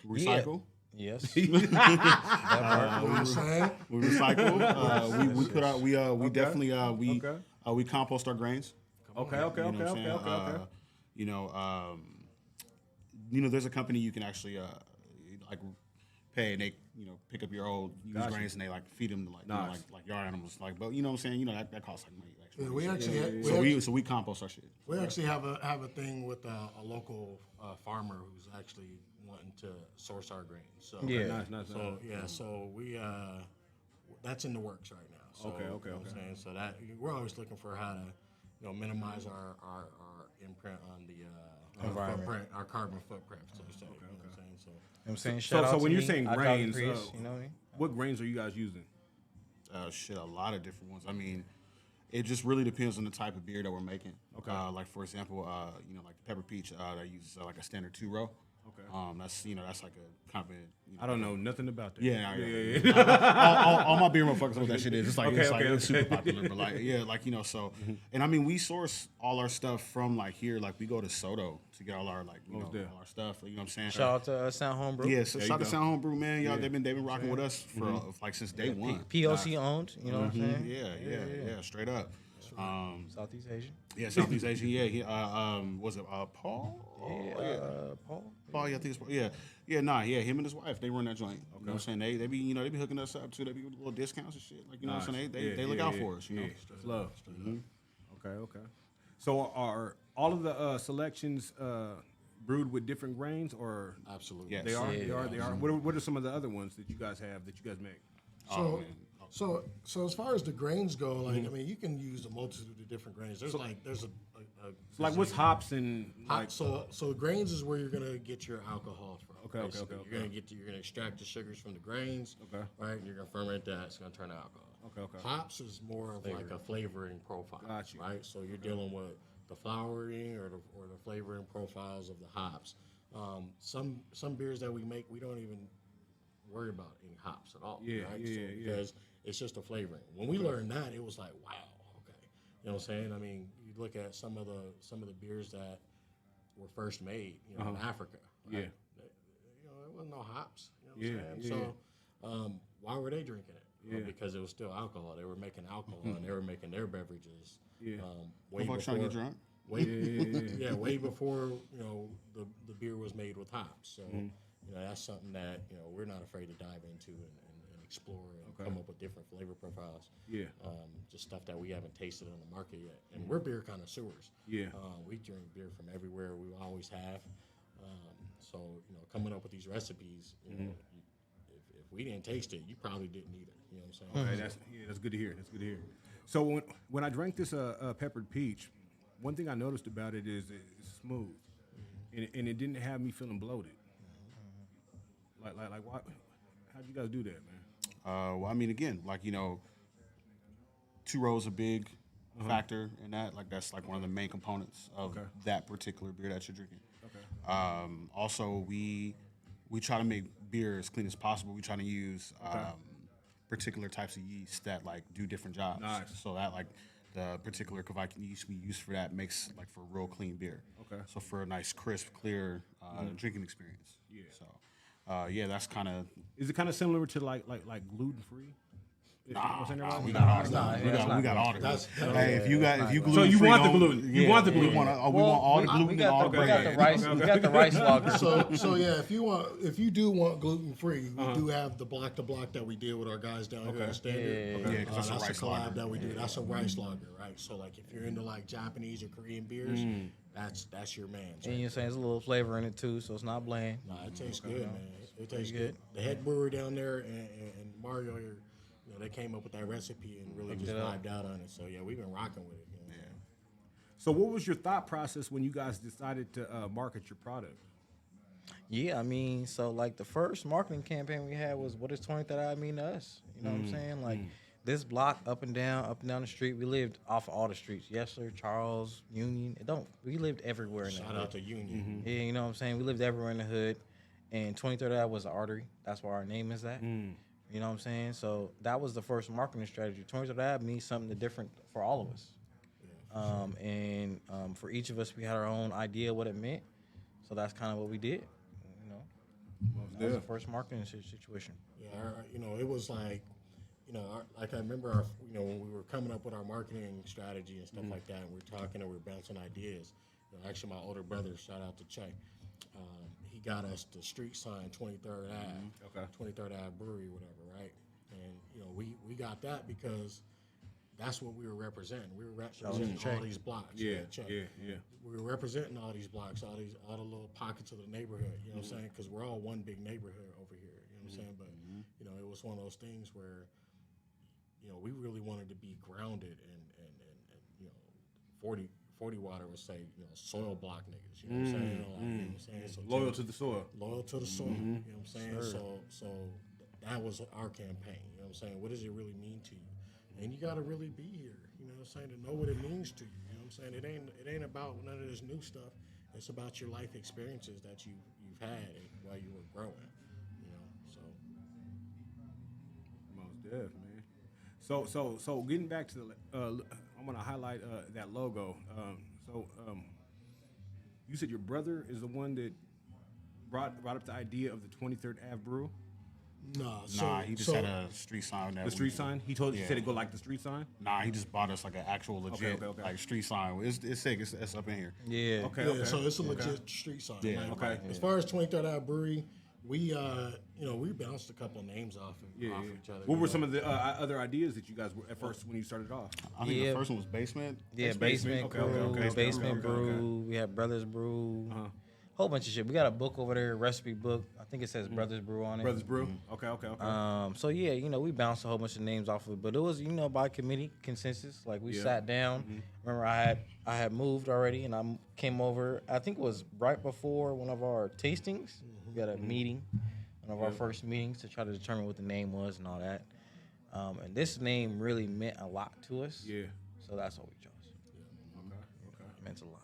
Recycle. Yes. You know what I'm saying? We recycle. We put out. We definitely we compost our grains. Okay. You know what I'm saying? You know, there's a company you can actually like pay, and they pick up your old used grains and they like feed them to like yard animals. Like, but you know what I'm saying? You know that costs like money. Yeah, we actually We compost our shit. we actually have a thing with a local farmer who's actually wanting to source our grains. So Yeah. Nice. so we that's in the works right now. So, Okay. You know what I'm saying? So that we're always looking for how to minimize our imprint on the Environment. footprint, our carbon footprint. So to say, you know what I'm saying? So You know what I'm saying? So Shout out when to you're me. saying I drive grains, the Prius, you know what I mean? what grains are you guys using? A lot of different ones. I mean, it just really depends on the type of beer that we're making. Okay. Like for example, like the pepper peach that uses like a standard 2-row. Okay. That's like a kind of I don't know nothing about that. Yeah. All my beer motherfuckers know what that shit is. It's like it's super Okay. popular, but so. And I mean, we source all our stuff from like here. Like we go to Soto to get all our all our stuff. You know what I'm saying? Shout out to Sound Homebrew. Yeah, so There shout you to go. Sound Homebrew, man. Y'all, they've been rocking with us for like since day one. PLC owned, you know what I'm saying? Yeah, straight up. Southeast Asian. Yeah, Southeast Asian. Yeah, he, was it Paul? Paul. Paul, yeah, I think it's Paul. Yeah. Him and his wife, they run that joint. You know what I'm saying? They be they be hooking us up too. They be with little discounts and shit. Like you know what I'm saying? They look out for us. You know, It's love. Okay. So are all of the selections brewed with different grains, or absolutely. Yes. they are? Yeah. They are. What are some of the other ones that you guys have that you guys make? So as far as the grains go, like I mean, you can use a multitude of different grains. There's a So like what's hops and like? so grains is where you're gonna get your alcohol from. Okay. basically. You're gonna extract the sugars from the grains. Okay. Right, and you're gonna ferment that. It's gonna turn to alcohol. Okay. Hops is more of like a flavoring profile. Got you. Right, so you're dealing with the flowering or the flavoring profiles of the hops. Some beers that we make, we don't even worry about any hops at all. Yeah, right? yeah, yeah. Because it's just a flavoring. When we learned that, it was like, wow, okay. You know what I'm saying? I mean, you look at some of the beers that were first made, in Africa. Right? Yeah. You know, there wasn't no hops. You know what I'm Yeah, saying? So why were they drinking it? Yeah. Because it was still alcohol. They were making alcohol and they were making their beverages. Yeah. Way Motherfuckers trying to get drunk. Way before the beer was made with hops. So that's something that we're not afraid to dive into and explore and come up with different flavor profiles. Yeah. Just stuff that we haven't tasted on the market yet. And we're beer connoisseurs. Yeah. We drink beer from everywhere. We always have. So coming up with these recipes, if we didn't taste it, you probably didn't either. You know what I'm saying? Okay, that's good to hear. That's good to hear. So when I drank this peppered peach, one thing I noticed about it is it's smooth, and it didn't have me feeling bloated. Like why? How'd you guys do that, man? Well, I mean, again, like 2 rows a big factor in that. Like that's like one of the main components of that particular beer that you're drinking. Okay. Also, we try to make beer as clean as possible. We try to use particular types of yeast that like do different jobs. Nice. So that like the particular Kveik yeast we use for that makes like for real clean beer. Okay. So for a nice, crisp, clear drinking experience. Yeah. So that's kind of. Is it kind of similar to like gluten free? Nah, we got all the gluten. Hey, if you gluten so you free, want the gluten? You want the gluten? We want all the gluten and all the We got the rice. We got the rice logger. So if you do want gluten free, we do have the block to block that we did with our guys down here at Standard. Yeah, 'cause that's a rice collab lager. that we do. That's a rice lager, right? So like if you're into like Japanese or Korean beers, that's your man. And you're saying there's a little flavor in it too, so it's not bland. Nah, it tastes good, man. It tastes good. The head brewer down there and Mario here, they came up with that recipe and really just vibed out on it. So yeah, we've been rocking with it. Yeah. So what was your thought process when you guys decided to market your product? Yeah, I mean, so like the first marketing campaign we had was, what does 23rd ave mean to us? You know what I'm saying? Like this block up and down the street. We lived off of all the streets. Yes, sir. Charles, Union. We lived everywhere in the hood. Shout out to Union. Yeah, you know what I'm saying? We lived everywhere in the hood. And 23rd Ave was an artery. That's where our name is at. You know what I'm saying? So that was the first marketing strategy. 23rd Ave means something different for all of us. And for each of us, we had our own idea what it meant. So that's kind of what we did. That was the first marketing situation. Yeah, it was like, like I remember, when we were coming up with our marketing strategy and stuff like that, and we were talking and we were bouncing ideas. Actually, my older brother, shout out to Che, he got us the street sign 23rd Ave, 23rd ave Brewery, whatever, right? And we got that because that's what we were representing. We were representing all these blocks. Yeah. We were representing all these blocks, all the little pockets of the neighborhood. You know what I'm saying? Because we're all one big neighborhood over here. You know what I'm saying? But it was one of those things where we really wanted to be grounded and 40 water would say soil block niggas. You know what I'm saying? Like, you know what I'm saying? So Loyal to the soil. Loyal to the soil. You know what I'm saying? Sure. So that was our campaign. You know what I'm saying? What does it really mean to you? And you got to really be here. You know what I'm saying? To know what it means to you. You know what I'm saying? It ain't about none of this new stuff. It's about your life experiences that you've had while you were growing. So. Most deaf, man. So getting back to I'm gonna highlight that logo. You said your brother is the one that brought up the idea of the 23rd Ave Brew. Nah, he just had a street sign. The street sign. He told you said it go like the street sign. Nah, he just bought us like an actual legit Okay. like street sign. It's sick. It's up in here. Yeah. Okay. So it's a legit street sign. Yeah. Like, as far as 23rd Ave Brewery, we we bounced a couple of names off each other. What were some of the other ideas that you guys were at first when you started off? I think the first one was Basement. Yeah, Basement Brew, Basement Brew. We had Brothers Brew. Whole bunch of shit. We got a book over there, recipe book. I think it says Brothers Brew on it. Brothers Brew. Okay. So yeah, we bounced a whole bunch of names off of it, but it was by committee consensus. Like we sat down. Remember, I had moved already, and I came over. I think it was right before one of our tastings. We had a meeting, one of our first meetings, to try to determine what the name was and all that. And this name really meant a lot to us. Yeah. So that's what we chose. Okay. It meant a lot.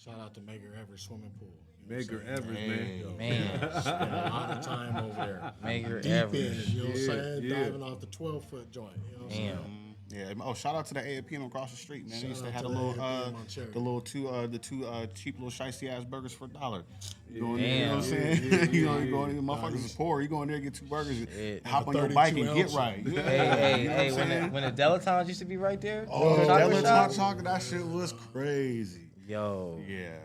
Shout out to Maker Ever Swimming Pool. Medgar Evers, man. Man, Spent a lot of time over there. Medgar Deep Evers. in, you know what I'm saying? Yeah. Diving off the 12-foot joint. You know what I'm saying? Damn. Yeah. Oh, shout out to the AAPM across the street, man. They used to Shout have out the to little, the AAPM on Cherry. the two cheap little shicey ass burgers for $1. You go in there, Damn. you know what I'm saying? You know, you go in there, motherfuckers is poor. You go in there, get 2 burgers, hop on your bike and 32 get ounce. right. Yeah. Hey, when the Delatons used to be right there. Oh, chocolate shop? talking, that shit was crazy. Yo. Yeah.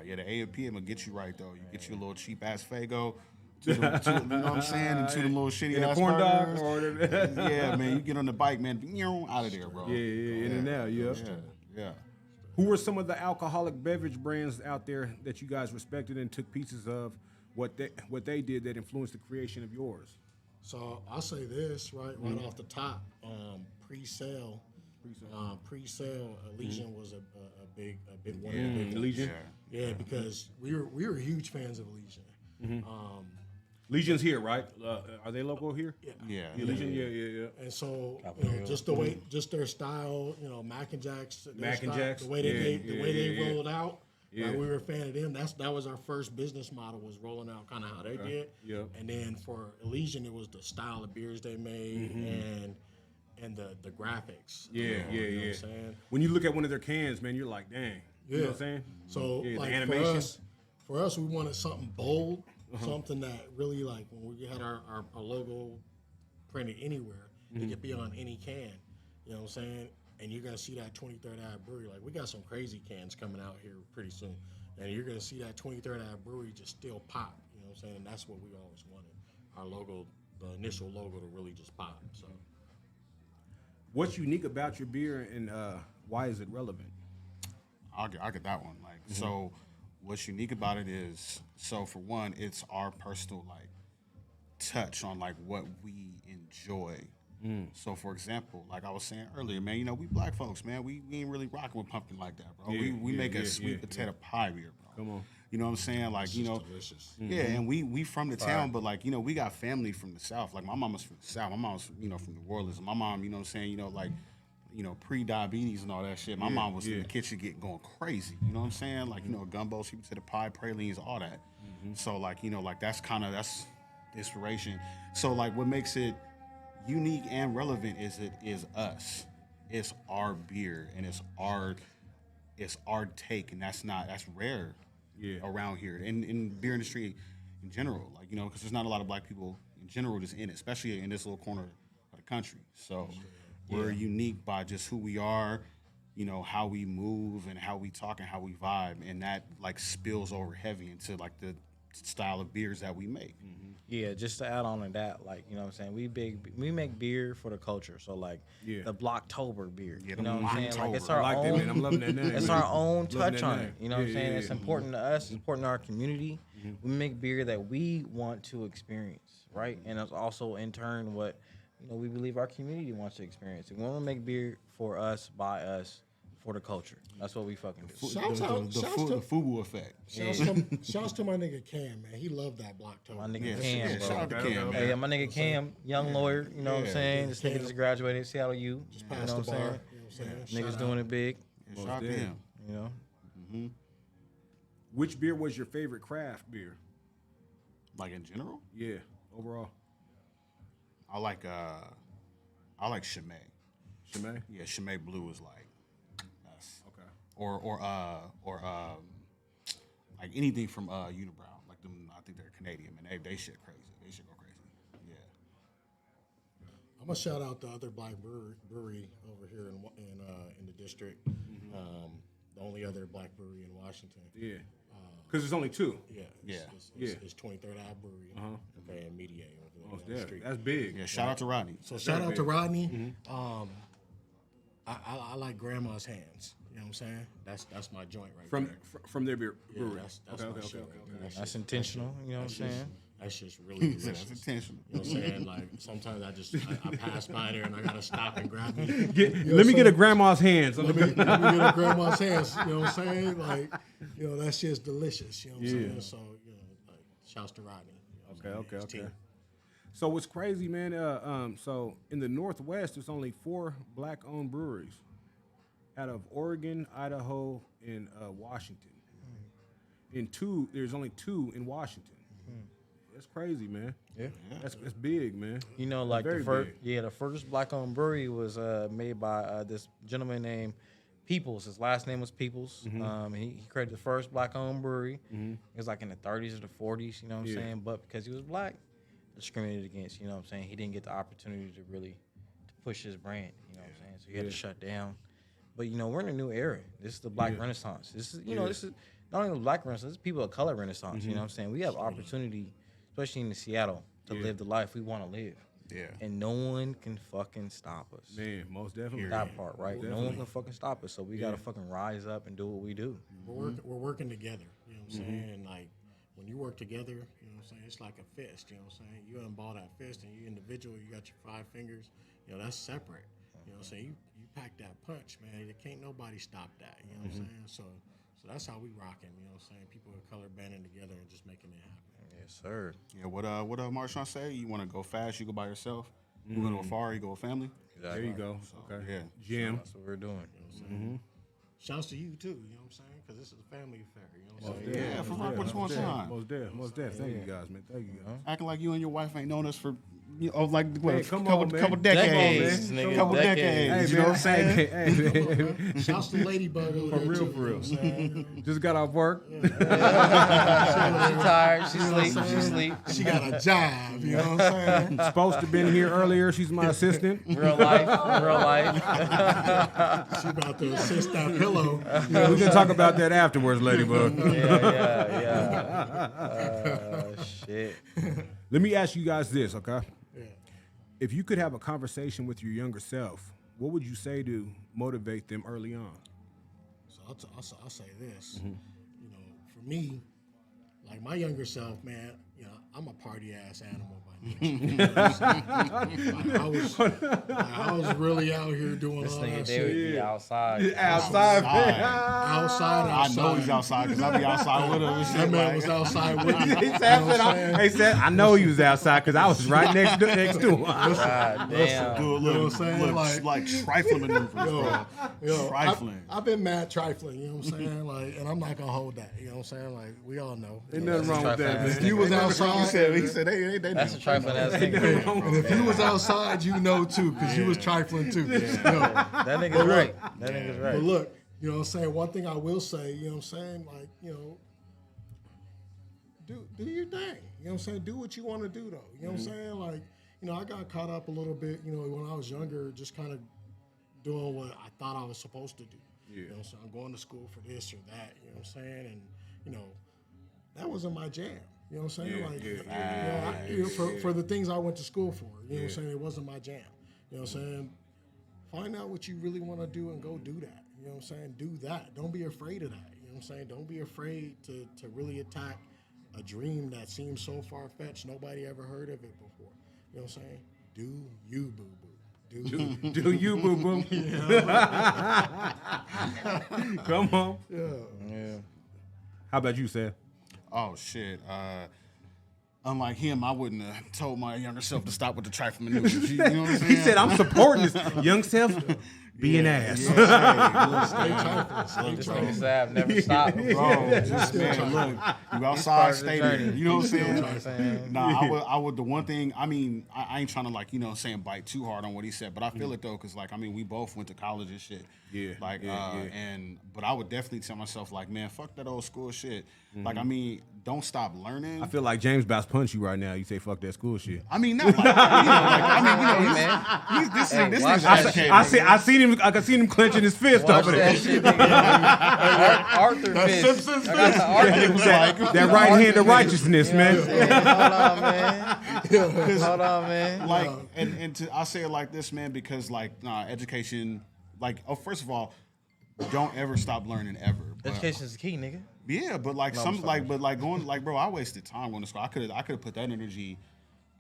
Yeah, the AAPM will get you right, though. You get you a little cheap ass Fago. You know what I'm saying? And 2 of them little shitty And a ass corn dog burgers. Yeah, man. You get on the bike, man. Out of there, bro. Yeah, in and out, yeah. Yeah. Who were some of the alcoholic beverage brands out there that you guys respected and took pieces of what they did that influenced the creation of yours? So I'll say this right off the top. Pre-sale, Elysian was a big one. of the big Legion. Yeah, because we were huge fans of Elysian. Legion's here, right? Are they local here? Yeah. Legion, yeah. And so, just the way, just their style, Mac and Jack's, Mac and Jack's, the way they rolled out. Yeah. Like we were a fan of them. That was our first business model, was rolling out kind of how they did. Yeah. And then for Elysian, it was the style of beers they made and the graphics. Yeah, You know what yeah. I'm saying? When you look at one of their cans, man, you're like, dang. You know what I'm saying? So Yeah, the like animation. for us, we wanted something bold, something that really, like, when we had our logo printed anywhere, it could be on any can. You know what I'm saying? And you're gonna see that 23rd Ave Brewery. Like, we got some crazy cans coming out here pretty soon, and you're gonna see that 23rd Ave Brewery just still pop. You know what I'm saying? And that's what we always wanted. Our logo, the initial logo, to really just pop. So. What's unique about your beer, and why is it relevant? I'll get that one. Like, so what's unique about it is, so for one, it's our personal, like, touch on, like, what we enjoy. So, for example, like I was saying earlier, man, we black folks, man, we ain't really rocking with pumpkin like that, bro. We make a sweet potato pie beer, bro. Come on. You know what I'm saying? Like, Delicious. yeah, and we from the town, but, like, we got family from the South. Like, my mama's from the South. My mom's, from New Orleans. And my mom, you know what I'm saying, like, pre-diabetes and all that shit. My mom was in the kitchen going crazy. You know what I'm saying? Like, gumbo, sweet potato pie, pralines, all that. So, like, that's inspiration. So, like, what makes it unique and relevant is us. It's our beer, and it's our take, and that's rare around here in beer industry in general. Like, because there's not a lot of black people in general just in it, especially in this little corner of the country. So we're unique by just who we are, how we move and how we talk and how we vibe, and that, like, spills over heavy into, like, the style of beers that we make. Yeah, just to add on to that, like, you know what I'm saying, we make beer for the culture. So, like, the Blocktober beer, you know what I'm saying? Like, it's our I like that, own, man. I'm loving that name. it's our own Loving touch that on name. it. You know what I'm saying? It's important to us. It's important to our community. We make beer that we want to experience, right? And it's also, in turn, what, we believe our community wants to experience. We want to make beer for us, by us, for the culture. That's what we fucking do. Shouts out, The FUBU effect. shouts to my nigga Cam, man. He loved that Blocktober. My nigga Yeah, Cam, bro. shout out to Cam, Hey, man. my nigga Cam, young lawyer, you know what I'm saying? This nigga Cam. just graduated Seattle U. You know Past what the I'm bar. saying? You know what I'm saying? Niggas Shout doing out. it big, Shout out to him. you know? Which beer was your favorite craft beer? Like, in general, Yeah, overall. I like Chimay. Chimay? Yeah, Chimay Blue is like, that's, Okay. or like anything from Unibrow. Like, them, I think they're Canadian, man. They shit crazy. They shit go crazy. Yeah. I'm gonna shout out the other black brewery over here in the district. The only other black brewery in Washington. Yeah. Because there's only two. Yeah, Yeah. It's 23rd ave Brewery. Okay, and Mediate over there Most down the street. That's big. Yeah. Shout out to Rodney. So shout out to Rodney. I like Grandma's Hands. You know what I'm saying? That's my joint right there. From their beer Yeah, brewery. that's okay, my okay, shit okay, right okay. there. That's That's just- intentional, you know what I'm saying? That's just really He said delicious. that's intentional. You know what I'm saying? Like, sometimes I pass by there and I gotta stop and grab me. Let me get a grandma's hands. Let me get a grandma's hands. You know what I'm saying? Like, that shit's delicious. You know what I'm saying? So, like, shouts to Rodney. You know what I'm saying? His team. So what's crazy, man? So in the Northwest, there's only 4 black-owned breweries out of Oregon, Idaho, and Washington. There's only 2 in Washington. That's crazy, man. Yeah. That's big, man. You know, That's like very the first black-owned brewery was made by this gentleman named Peoples. His last name was Peoples. He created the first black-owned brewery. It was like in the 30s or the 40s, you know what I'm saying? But because he was black, discriminated against, you know what I'm saying? He didn't get the opportunity to really push his brand, you know what I'm saying? So he had to shut down. But, you know, we're in a new era. This is the black renaissance. This is, you know, this is not only the black renaissance, this is people of color renaissance, you know what I'm saying? We have opportunity, especially in Seattle, to live the life we want to live. Yeah. And no one can fucking stop us. Man, most definitely. That part, right? Most No one definitely. can fucking stop us. So we gotta fucking rise up and do what we do. We're working together. You know what I'm saying? And like when you work together, you know what I'm saying? It's like a fist. You know what I'm saying? You unball that fist, and you individual. You got your 5 fingers. You know that's separate. You know what I'm saying? You pack that punch, man. Can't nobody stop that. You know what I'm saying? So that's how we rocking. You know what I'm saying? People of color banding together and just making it happen. Yes, sir. Yeah, what Marshawn say? You want to go fast, you go by yourself. You want to go far, you go with family. There you go. Okay. Yeah. Jim. That's what we're doing. Shouts to you too. You know what I'm saying? Because this is a family affair. You know what I'm saying? Yeah, for rock with one time. Most deaf. Thank you guys, man. Thank you guys. Acting like you and your wife ain't known us for like what, Hey, a come couple, on, man. couple decades. Nigga, Couple decades. You know what I'm saying? Hey, man. Shouts to Ladybug over there, real, too, for real. You know what I'm saying? Just got off work. She tired. She sleep. She sleep. She got a job. You know what I'm saying? Supposed to been here earlier. She's my assistant. Real life. Real life. She about to assist that pillow. We can talk about that afterwards, Ladybug. Shit. Let me ask you guys this, okay? If you could have a conversation with your younger self, what would you say to motivate them early on? So I'll say this. You know, for me, like my younger self, man, you know, I'm a party ass animal by nature. You know what I'm saying? I was really out here doing This all nigga that they would shit. be outside. Outside. I know he's outside because I be outside with him. And shit, That man like- was outside with me. He said, I know he was outside because I was right next to him. God damn. Do a You know little, what I'm saying? like trifling maneuvers, bro. Yo, Trifling. I've been mad trifling, you know what I'm saying? Like, and I'm not gonna hold that, you know what I'm saying? Like, we all know. Ain't nothing wrong with that, Trifling. man. You was outside. He said they That's a trifling ass nigga. And if you was outside, you know too, because you was trifling too. Yo, That nigga's right. That nigga's but right. look, you know what I'm saying? One thing I will say, you know what I'm saying? Like, you know, do your thing. You know what I'm saying? Do what you want to do, though. You know what I'm saying? Like, you know, I got caught up a little bit, you know, when I was younger, just kind of doing what I thought I was supposed to do. You know what I'm saying? I'm going to school for this or that, you know what I'm saying? And, you know, that wasn't my jam. You know what I'm saying? For the things I went to school for, you know what I'm saying? It wasn't my jam. You know what I'm saying? Find out what you really want to do and go do that. You know what I'm saying? Do that. Don't be afraid of that. You know what I'm saying? Don't be afraid to really attack a dream that seems so far-fetched. Nobody ever heard of it before. You know what I'm saying? Do you, boo-boo. Do you, boo boo? Come on. Yeah. How about you, Sam? Oh shit. Unlike him, I wouldn't have told my younger self to stop with the trifling maneuvers. You know what I'm saying? He said, I'm supporting this young self. Be an ass. Stay trifling. This Stay nigga trifling. Sav never stopped. Bro, just man, look, you outside, part of the stay there. journey. You know what I'm You know saying? what I'm saying? Nah, I would. The one thing, I mean, I ain't trying to like, you know, saying bite too hard on what he said, but I feel it though, cause like, I mean, we both went to college and shit. Yeah, Like, but I would definitely tell myself like, man, fuck that old school shit. Like, I mean, don't stop learning. I feel like James about to punch you right now. You say, fuck that school shit. I mean, not like, you know, like, I mean, you know, this watch nigga's that educated. I seen him clenching his fist Watch over that there. shit, nigga. Arthur fist. I got the Arthur fist. That right hand of righteousness, man. Hold on, man. Like, I say it like this, man, because like, education, like, first of all, don't ever stop learning ever. But, Education is key, nigga. yeah, but like going like, bro, I wasted time going to school. I could have put that energy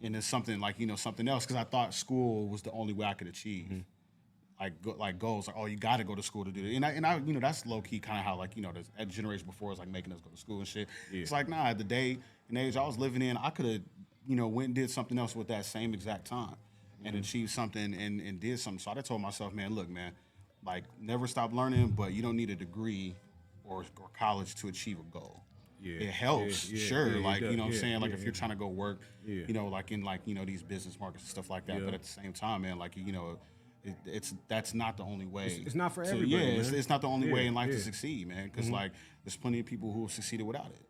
into something like, you know, something else, because I thought school was the only way I could achieve. Like goals, like, oh, you got to go to school to do it, and I, you know, that's low key kind of how, like, you know, the generation before was like making us go to school and shit. It's like, nah, at the day and age I was living in, I could have, you know, went and did something else with that same exact time and achieved something and did something. So I told myself, man, look, man, like, never stop learning, but you don't need a degree or college to achieve a goal. it helps. Sure, like you know what I'm saying. Like if you're trying to go work, Yeah. you know, like in like you know these business markets and stuff like that. Yeah. But at the same time, man, like you know. That's not the only way. It's not for to- everybody, Yeah, man. it's not the only way in life Yeah. to succeed, man. Because like there's plenty of people who have succeeded without it.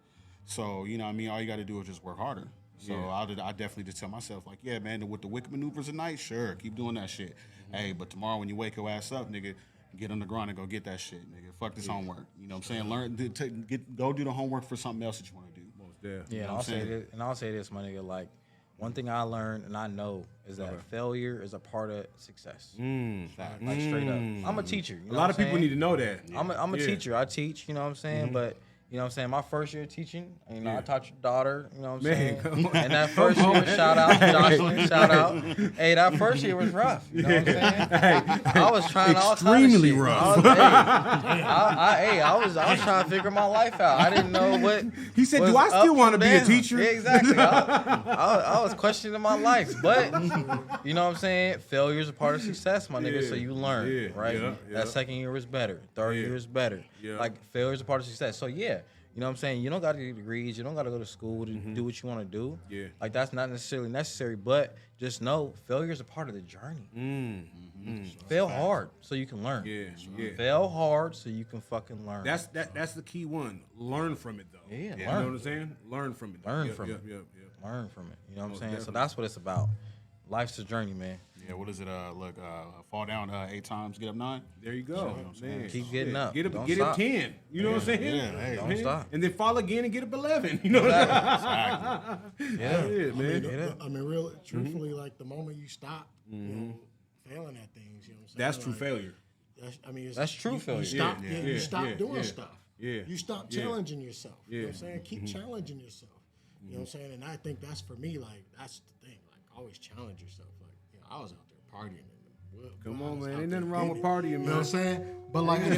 So you know, what I mean, all you got to do is just work harder. So I definitely just tell myself like, yeah, man, with the wicked maneuvers at night, sure, keep doing that shit. Hey, but tomorrow when you wake your ass up, nigga, get on the grind and go get that shit, nigga. Fuck this homework. You know what I'm saying? Go do the homework for something else that you want to do. Most definitely. Yeah, know and what I'll I'm say saying? this, and I'll say this, my nigga. Like, one thing I learned and I know is that failure is a part of success. Like straight up. I'm a teacher. You know A lot of what I'm people saying? need to know that. I'm a Yeah. teacher. I teach. You know what I'm saying? But you know what I'm saying? My first year teaching, you know, I taught your daughter. You know what I'm saying? come on. And that first year, shout out to Jocelyn. Shout out. Hey, that first year was rough. You know what I'm saying? I was trying all kinds of Extremely shit. rough. I was trying to figure my life out. I didn't know what. He said, was "Do I still up want to from be a down." teacher?" Yeah, exactly. I was questioning my life, but you know what I'm saying? Failure is a part of success, my nigga. Yeah. So you learn, Yeah. right? Yeah. Yeah. That second year is better. Third year is better. Yeah. Like failure is a part of success. So yeah. You know what I'm saying? You don't got to get degrees. You don't got to go to school to do what you want to do. Yeah. Like, that's not necessarily necessary, but just know failure is a part of the journey. Fail hard so you can learn. Yeah. Fail hard so you can fucking learn. That's the key one. Learn from it though. Yeah, You learn. know what I'm saying? Learn from it. Learn Yep, from yep, it. Yep. Learn from it. You know what I'm Most saying? So definitely. that's what it's about. Life's a journey, man. Yeah, what is it? Fall down 8 times, get up 9. There you go, man. Keep getting up. Get Don't up stop. 10. You know what I'm saying? Yeah, hey. Don't Man. stop. And then fall again and get up 11. You know what I'm saying? Yeah. Yeah, man. I mean, really, truthfully, like the moment you stop, you know, failing at things, you know what I'm saying? That's true Like, failure. That's true failure. You stop, Yeah, you yeah, stop yeah, doing yeah. stuff. Yeah. You stop Yeah. challenging yourself. You know what I'm Yeah. saying? Keep challenging yourself. You know what I'm saying? And I think that's for me, like, that's the thing. Like, always challenge yourself. Like, you know, I was out there partying. Come on, man. Ain't nothing wrong with partying, You know what man. I'm saying? But like, I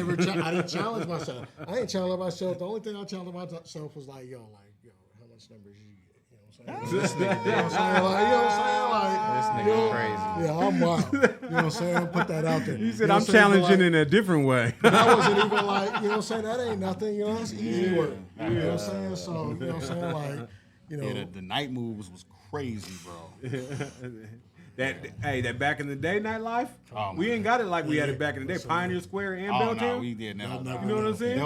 didn't challenge myself. I didn't challenge myself. The only thing I challenged myself was like, yo, how much numbers you get? You know what I'm saying? This nigga You know what I'm saying? Like, you know what I'm saying? Like, This nigga crazy. yeah, I'm wild. You know what I'm saying? I'll put that out there. He said, I'm challenging in a different way. I wasn't even like, you know what I'm saying? That ain't nothing. You know, that's easy work. You know what I'm saying? So, you know what I'm saying? Like, you know. Yeah, the night moves was crazy, bro. That back in the day nightlife, Oh, we my ain't got it like we had it back in the day. Pioneer Square and Oh, Belltown. no, we did never. Y'all You know what I'm saying?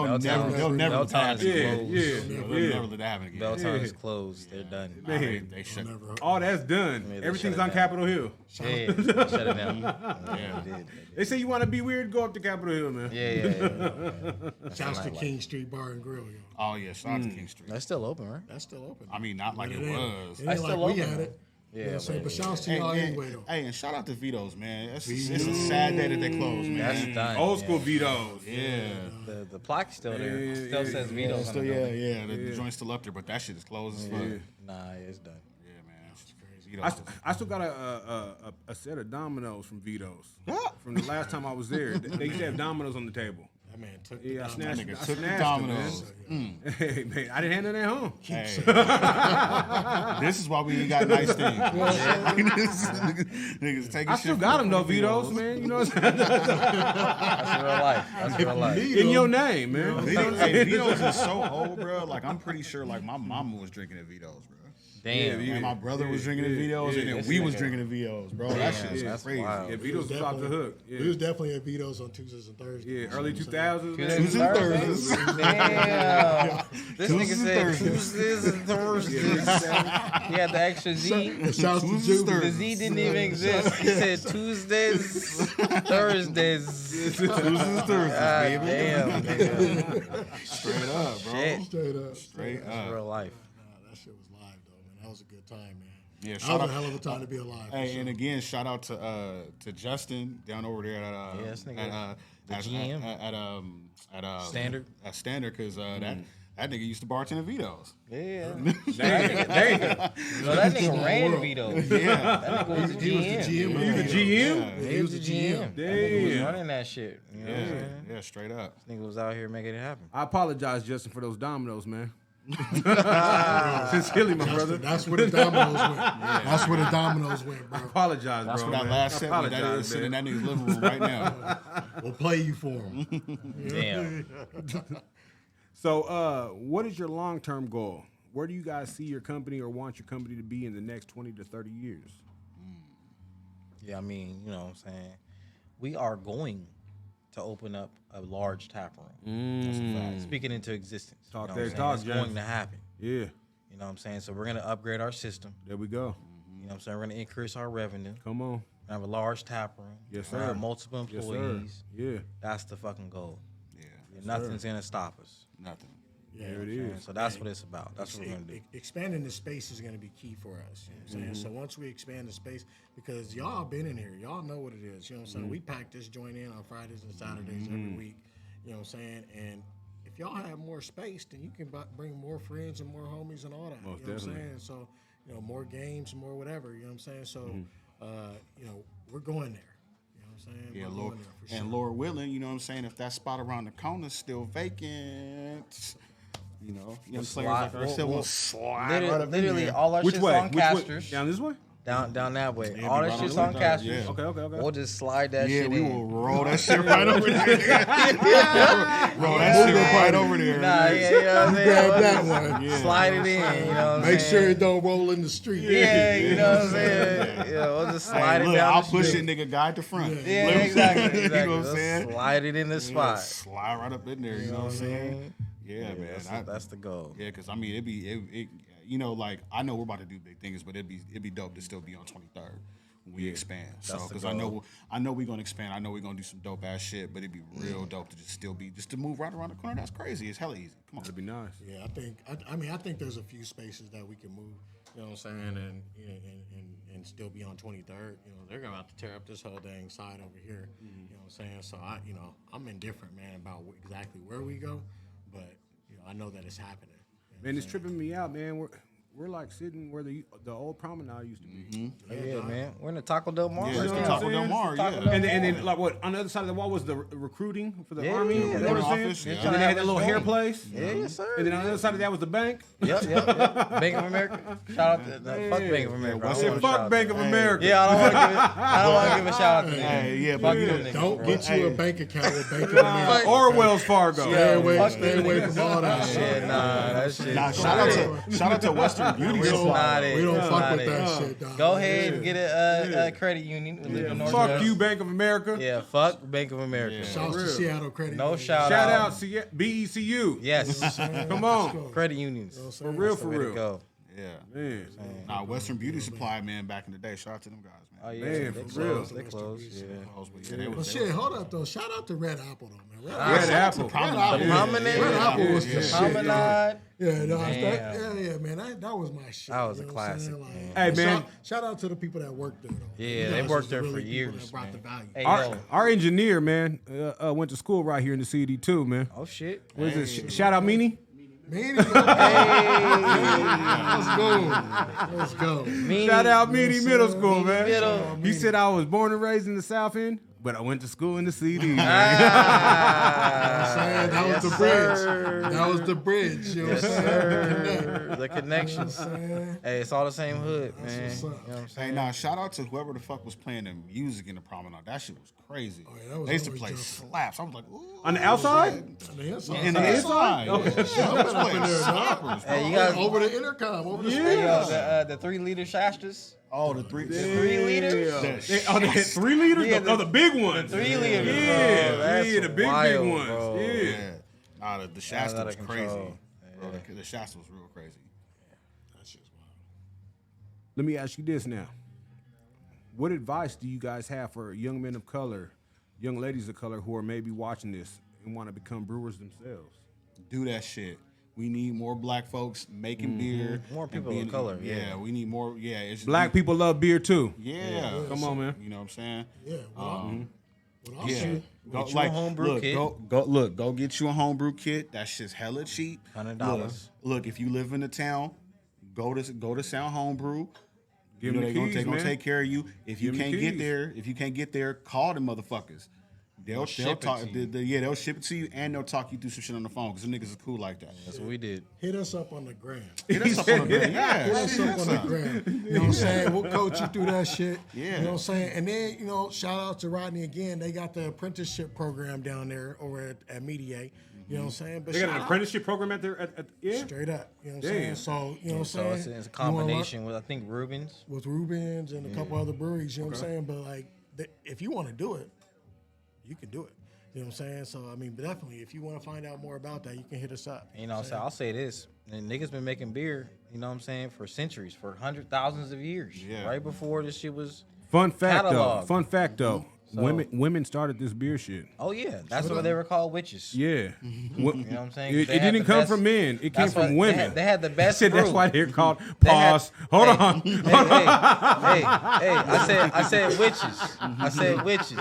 They'll never let that Belltown happen is again. closed. They'll never let that happen again. Belltown is closed. They're done. Nah, Man. they shut. All that's done. Yeah, they Everything's shut it on down. Capitol Hill. Yeah, shut it down. Yeah. They did. They say you want to be weird, go up to Capitol Hill, man. Yeah. Shouts to King Street Bar and Grill, yo. Oh yeah, shout out to King Street. That's still open, right? That's still open. I mean, not like it It ain't- was. It I ain't still like we open, had though. it. Yeah, You know what I'm saying? But shouts to Hey, y'all yeah, anyway, though. hey, and shout out to Vito's, man. It's a sad day that they closed, man. That's done. Old school yeah. Vito's. Yeah. The plaque's still there. Yeah, Still yeah, says yeah. Vito's on Still, the yeah, building. yeah. The joint's still up there, but that shit is closed as fuck. Yeah, Nah, it's done. man. It's crazy. I still got a set of dominoes from Vito's. From the last time I was there. They used to have dominoes on the table. That man took the Yeah, I dominoes. snatched, nigga I took the snatched dominoes. them, man. Hey, man, I didn't have none at home. Hey. This is why we ain't got nice things. Niggas taking I shit still from got them though, Vito's. Vito's, man. You know what I'm saying? That's real life. That's real life. In your name, man. Hey, Vito's is so old, bro. Like I'm pretty sure, like my mama was drinking at Vito's, bro. Damn. And my brother was drinking at Vito's, and then This we was nigga- drinking at Vito's, bro. That shit is that's crazy. wild. Yeah, Vito's was off the hook. We Yeah, was definitely at Vito's on Tuesdays and Thursdays. yeah, You know early what I'm saying? 2000s. man. Tuesdays and Thursdays. Damn. This nigga Tuesdays and said Thursdays. Tuesdays and Thursdays. He had the extra Z. Shouts to Tuesdays, Juby. The Z didn't even exist. He said Tuesdays, Thursdays. Tuesdays and Thursdays, God baby. damn, nigga. Straight up, bro. Shit. Straight up. Straight That's up. real life. Nah, that shit was live, though, man. That was a good time, man. Yeah, That shout was a out. hell of a time to be alive. for Hey, sure. and again, shout out to Justin down over there at Yeah, this nigga, the at GM. at Standard. At Standard, because that nigga used to bartend at Vito's. Yeah. There you go. So that nigga ran world. Vito. Yeah, That nigga was the He was the GM. GM. You the GM? He was the GM. That nigga was Damn. running that shit. You know what I'm saying? yeah, straight up. Nigga was out here making it happen. I apologize, Justin, for those dominoes, man. Sincerely, my brother. That's where the dominoes went. That's where the dominoes went, bro. Apologize, That's bro. what that man. last I set that is apologize, sitting in man. that nigga's living room right now. We'll play you for him. Damn. So, what is your long-term goal? Where do you guys see your company or want your company to be in the next 20 to 30 years? Yeah, I mean, you know what I'm saying? We are going to open up a large tap room. That's a fact. Speaking into existence. Talk you know that what I'm talk, saying? It's going James. to happen. Yeah, You know what I'm saying? So we're going to upgrade our system. there we go. You know what I'm saying? We're going to increase our revenue. Come on. Have a large tap room. Yes, We're gonna sir. have multiple Yes, sir. employees. Yeah, That's the fucking goal. Yeah, Nothing's going to stop us. nothing. Yeah, there it And is. so that's what it's about. That's what we're going to do. Expanding the space is going to be key for us. You know what I'm saying? So once we expand the space, because y'all been in here, y'all know what it is. You know what I'm saying? We pack this joint in on Fridays and Saturdays every week. You know what I'm saying? And if y'all have more space, then you can bring more friends and more homies and all that. Most you know what I'm definitely. saying? So, more games, more whatever. You know what I'm saying? So, we're going there. You know what I'm saying? Yeah, we're Lord, going there for and sure. Lord willing, you know what I'm saying. If that spot around the corner is still vacant, young players like ourselves will slide right up in Literally, there. all our Which shit's way? on Which way? casters. Down this way? Down that way. Yeah, All be that right shit's on on the casters. yeah. Okay. We'll just slide that Yeah, shit we in. will roll that shit right over there. Roll that shit right over there. Nah, yeah, you know what I'm saying? Grab We'll that just one. Yeah. Slide it in, you know what I'm Make saying? sure it don't roll in the street. Yeah, you know what I'm saying? Yeah, we'll just slide Hey, it look, down I'll the push street. it, nigga, guide the front. Yeah, Look, exactly. You know what I'm Let's saying? slide it in the Yeah, spot. slide right up in there. You know what I'm saying? Yeah, man. That's the goal. Yeah, because I mean, like I know we're about to do big things, but it'd be dope to still be on 23rd when we expand. So That's the because goal. I know we're gonna expand. I know we're gonna do some dope ass shit, but it'd be real dope to just to move right around the corner. That's crazy. It's hella easy. Come on. That'd be nice. Yeah, I think there's a few spaces that we can move. You know what I'm saying, and still be on 23rd. They're gonna have to tear up this whole dang side over here. You know what I'm saying? So I'm indifferent, man, about exactly where we go, but I know that it's happening. You know what Man, I'm it's saying? tripping me out, man. We're like sitting where the old promenade used to be. Yeah, man. We're in the Taco Del Mar. Yeah, right it's the now. Taco Del Mar. Yeah. And then like what on the other side of the wall was the recruiting for the Yeah, army. yeah, You know they what were- I'm saying? office, yeah. And then they had that little hair place. Yeah, yes, sir. And then on the other side of that was the bank. Yep. Bank of America. Shout out to fuck Bank of America. I I don't said, wanna fuck Bank of America. Yeah, I don't want to give a shout out to them. Hey, yeah, Fuck but them niggas, Don't bro. get you a bank account with Bank of America. Or Wells Fargo. Stay away, fuck stay them away niggas. from all that Shit, shit. nah, that shit. Nah, shout out to Western Beauty It's Supply. not it. We don't It's fuck not with it. that shit, dog. Go ahead and get a credit union. We live in Fuck Northwest. you, Bank of America. Yeah, fuck Bank of America. Shouts to Seattle Credit. No Union. shout Shout out. out BECU. Yes. Come on. Credit unions. For real, That's the for way to real. go. Yeah. Man. Nah, Western Beauty Supply, man, back in the day. Shout out to them guys, Oh man. yeah, Man, they for real. closed. They closed. Yeah. Yeah, they Well, was, shit, hold up, though. Shout out to Red Apple, though, man. Red Apple. The promenade. Red Apple was Yeah. the shit. Promenade. Yeah, no, Damn. yeah, man. That was my shit. That was you a know what I'm saying? classic, man. Hey, and man. Shout out to the people that worked there, though. Yeah, You they guys worked was the there for really people years, that brought man. the value. Hey, yo. Our engineer, man, went to school right here in the CD too, man. Oh shit. What is this? Shout out Meanie. Man, let's go. Shout out Meanie Middle School, man. Middle. He said I was born and raised in the South End, but I went to school in the CD. Ah, That was yes, the bridge. sir. That was the bridge. You know what I'm Yes, saying? sir. The connections. Hey, it's all the same hood, man. what's You up. know what I'm Hey, saying? nah, shout out to whoever the fuck was playing the music in the promenade. That shit was crazy. yeah, that was They used to always play jumping. slaps. I was like, ooh. On the outside? On the inside. In the inside. Jumping up in there, dog. Hey, you guys. Over the intercom, over the Hey, speakers. yo, the 3 liter Shastas. Oh, the three. 3 liters. Oh, they had 3 liters? Yeah, Oh, the big ones. 3 liters. Yeah, bro. That's yeah, the big wild, ones. bro. Yeah. Yeah. Nah, the Shasta out was of crazy. control. Bro, the Shasta was real crazy. That shit's wild. Let me ask you this now. What advice do you guys have for young men of color, young ladies of color who are maybe watching this and want to become brewers themselves? Do that shit. We need more black folks making beer. More and people of being- color, Yeah, yeah. we need more. Yeah, it's Black people love beer too. Yeah, Come on, man. You know what I'm saying? Yeah, well, what else? Yeah. Go, Get you a homebrew look, kit. Go get you a homebrew kit. That shit's hella cheap. $100. Look, if you live in the town, go to Sound Homebrew. Give You know, them the they're keys, gonna man. take care of you. If you Give 'em the can't get keys. there, call them motherfuckers. They'll ship it talk. to you. They'll ship it to you and they'll talk you through some shit on the phone because them niggas are cool like that. That's what we did. Hit us up on the gram. Hit us up on the gram. Yeah, Hit us up on the gram. You know what I'm saying? We'll coach you through that shit. Yeah. You know what I'm saying? And then, shout out to Rodney again. They got the apprenticeship program down there over at Media. You know what I'm saying? But They got an shout out. apprenticeship program at their yeah. Straight up. You know what I'm Damn. saying? So, you know what So I'm saying? it's a You wanna learn- combination with I think Rubens. with Rubens and a couple other breweries, you know what I'm saying? But like, if you want to do it, you can do it. You know what I'm saying? So I mean, definitely, if you want to find out more about that, you can hit us up. You know, so I'll say this: and niggas been making beer. You know what I'm saying, for centuries, for thousands of years. Yeah. Right before this shit was. Fun fact Catalog. though. So- Women started this beer shit. Oh yeah, that's why they were called witches. Yeah. You know what I'm saying? It They had didn't the come best- from men. It came that's why from women. They had the best. Said that's brew. why they're called. They had- Pause. Hold hey, on. Hey, I said witches. I said witches.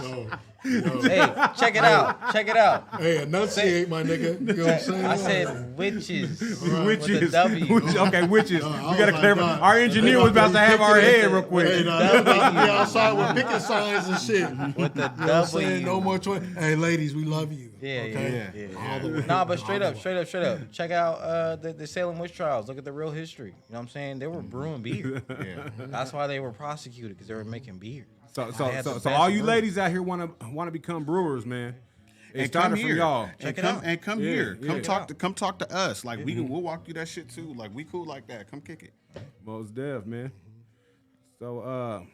Hey, check it out. Check it out. Hey, enunciate, my nigga. You know what I'm saying? I said witches. Witches. With a W. Okay, witches. I We was gotta like, clarify. nah, Our engineer was about to have our head real quick. Hey, nah, they about to be outside with picket signs and shit. With the You know what I'm saying? W. No more choice. Hey, ladies, we love you. Yeah, okay? yeah. All the way. Nah, but straight up. Check out the Salem witch trials. Look at the real history. You know what I'm saying? They were brewing beer. Yeah. That's why they were prosecuted, because they were making beer. So They had the best all you brew. ladies out here want to become brewers, man. It And started come from here, y'all. and come out. and come Yeah, here. yeah. Come talk to us. Like we'll walk you that shit too. Like we cool like that. Come kick it. Most deaf, man. So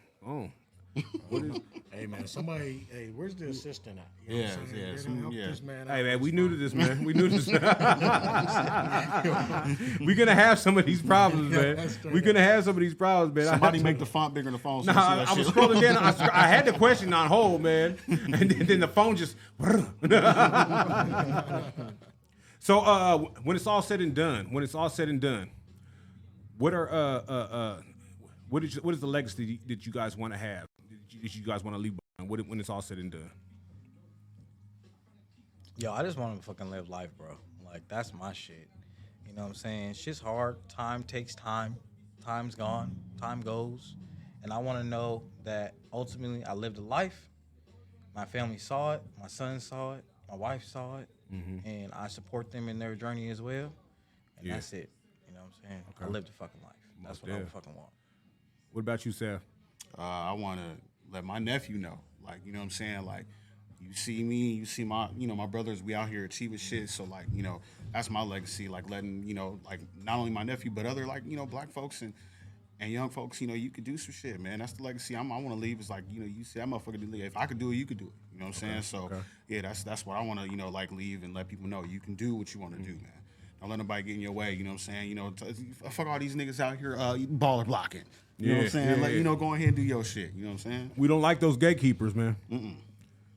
what is, Hey, man, somebody, hey, where's the assistant at? You know Yeah, what I'm saying? yeah, They some- don't help yeah. this man hey out. man, we new to this, man. We new to this. We're gonna have some of these problems, man. that's straight We're gonna have some of these problems, man. Somebody make the font bigger in the phone. So Nah, you see that I was shit. scrolling down. I had the question on hold, man, and then the phone just. So when it's all said and done, what are what is the legacy that you guys want to have? That you guys want to leave behind? When it's all said and done? Yo, I just want to fucking live life, bro. Like, that's my shit. You know what I'm saying? Shit's hard. Time takes time. Time's gone. Time goes. And I want to know that ultimately I lived a life. My family saw it. My son saw it. My wife saw it. And I support them in their journey as well. And Yeah. that's it. You know what I'm saying? I lived a fucking life. That's what I deaf. fucking want. What about you, Seth? I want to let my nephew know, like, you know what I'm saying? Like, you see me, you see my, my brothers, we out here achieving shit. So, like, that's my legacy, like letting, like not only my nephew, but other, like, black folks and young folks, you could do some shit, man. That's the legacy I want to leave. Is like, you see that motherfucker do it. If I could do it, you could do it. You know what I'm saying? So, yeah, that's what I want to, like leave and let people know you can do what you want to do, man. Don't let nobody get in your way. You know what I'm saying? Fuck all these niggas out here baller blocking. You know what I'm saying? Like, go ahead and do your shit. You know what I'm saying? We don't like those gatekeepers, man.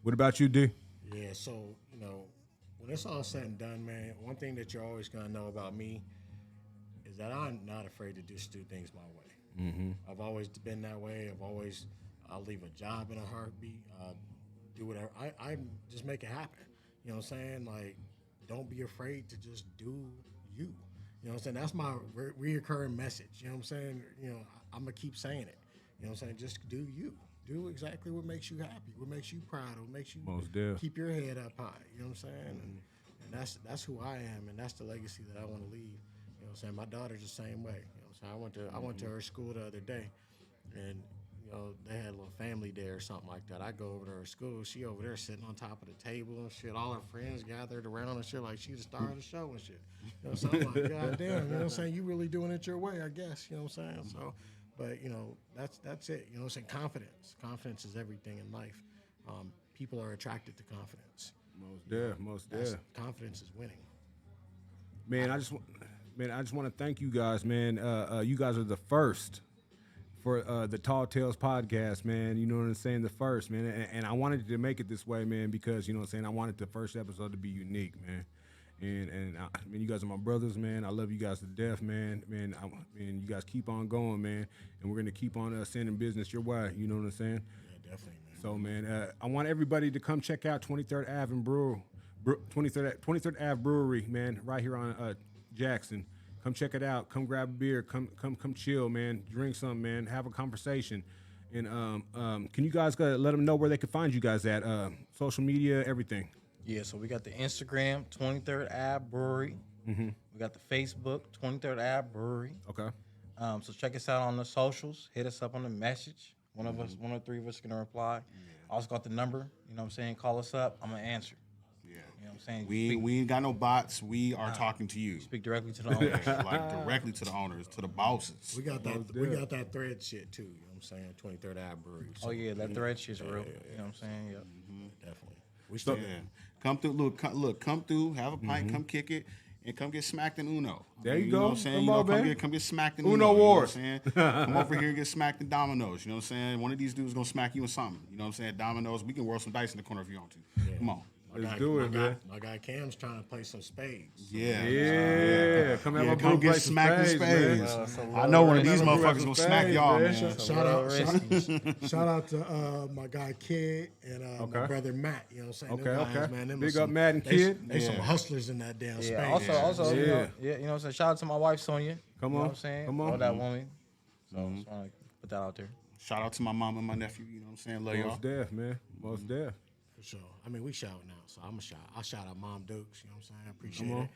What about you, D? Yeah, so, when it's all said and done, man, one thing that you're always going to know about me is that I'm not afraid to just do things my way. I've always been that way. I'll leave a job in a heartbeat, do whatever. I just make it happen. You know what I'm saying? Like, don't be afraid to just do you. You know what I'm saying? That's my reoccurring message. You know what I'm saying? I'm going to keep saying it. You know what I'm saying? Just do you. Do exactly what makes you happy, what makes you proud, what makes you Most deaf. keep your head up high. You know what I'm saying? And that's who I am, and that's the legacy that I want to leave. You know what I'm saying? My daughter's the same way. You know what I'm saying? I went to her school the other day, and they had a little family day or something like that. I go over to her school. She over there sitting on top of the table and shit. All her friends gathered around and shit like she the star of the show and shit. You know, so I'm like, God damn, you know what I'm saying? You really doing it your way, I guess. You know what I'm saying? So, but that's it. You know what I'm saying? Confidence. Confidence is everything in life. People are attracted to confidence. Most deaf. Confidence is winning. Man, I just want to thank you guys, man. You guys are the first for the Tall Tales podcast, man. You know what I'm saying? The first, man. And I wanted to make it this way, man, because, you know what I'm saying, I wanted the first episode to be unique, man. And I mean, you guys are my brothers, man. I love you guys to death, man. Man, you guys keep on going, man. And we're going to keep on sending business your way. You know what I'm saying? Yeah, definitely, man. So, man, I want everybody to come check out 23rd ave Brewery, 23rd ave Brewery, man, right here on Jackson. Come check it out. Come grab a beer. Come chill, man. Drink something, man. Have a conversation. And can you guys let them know where they can find you guys at? Social media, everything. Yeah, so we got the Instagram, 23rd ave Brewery. We got the Facebook, 23rd ave Brewery. Okay. So check us out on the socials. Hit us up on the message. One or three of us are going to reply. Also got the number. You know what I'm saying? Call us up. I'm going to answer. Yeah. You You know what I'm saying? We ain't got no bots. We are talking to you. Speak directly to the owners. Like directly to the owners, to the bosses. We got that. We got that thread shit too. You know what I'm saying? 23rd ave Brewery. So, Oh yeah, that thread shit's real. You know what I'm saying? Yep. definitely. We still. Yeah. Come through, look, come through, have a pint, come kick it, and come get smacked in Uno. There you know go. what I'm saying? Come You know, on, man. come get smacked in Uno Uno. Wars. You know what I'm saying? Come over here and get smacked in dominoes. You know what I'm saying? One of these dudes gonna smack you in something. You know what I'm saying? Dominoes. We can roll some dice in the corner if you want to. Come on. Let's do it, man. My guy Cam's trying to play some spades. Yeah. Yeah. Come have a come brew, get play some smacked in spades, spades. man. I know one of these Come have a brew, motherfuckers some gonna smack spades, y'all, man. man. Shout out to my guy Kid and my brother Matt. You know what I'm saying? Them guys, man, them Big are up Matt and Kid. They some hustlers in that damn space. Yeah. Also, Yeah. you know what I'm saying? Shout out to my wife Sonia. Come You know on. what I'm saying? Come on. All that woman. So I just want to put that out there. Shout out to my mom and my nephew. You know what I'm saying? Love y'all. Most deaf, man. Most deaf. For sure. I mean, we shouting out, so I'm a shout. I shout out Mom Dukes. You know what I'm saying? I appreciate it.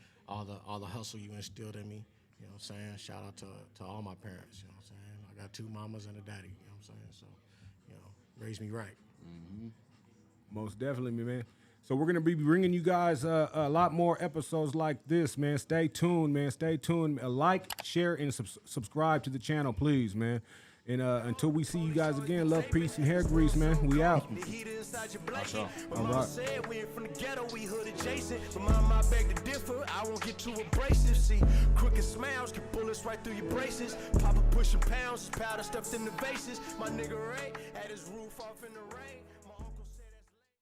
All the hustle you instilled in me. You know what I'm saying? Shout out to all my parents. You know what I'm saying? I got 2 mamas and a daddy. You know what I'm saying? So, raised me right. Most definitely, man. So we're gonna be bringing you guys a lot more episodes like this, man. Stay tuned, man. Stay tuned. Like, share, and subscribe to the channel, please, man. And until we see you guys again, love, peace, and hair grease, man. We out. The heat inside your blanket. All My mama said we ain't from the ghetto, we hood adjacent. But my beg to differ, I won't get too abrasive. See, crooked smiles can bullets right through your braces. Papa pushing pounds, powder stuffed in the vases. My nigga Ray had his roof off in the rain.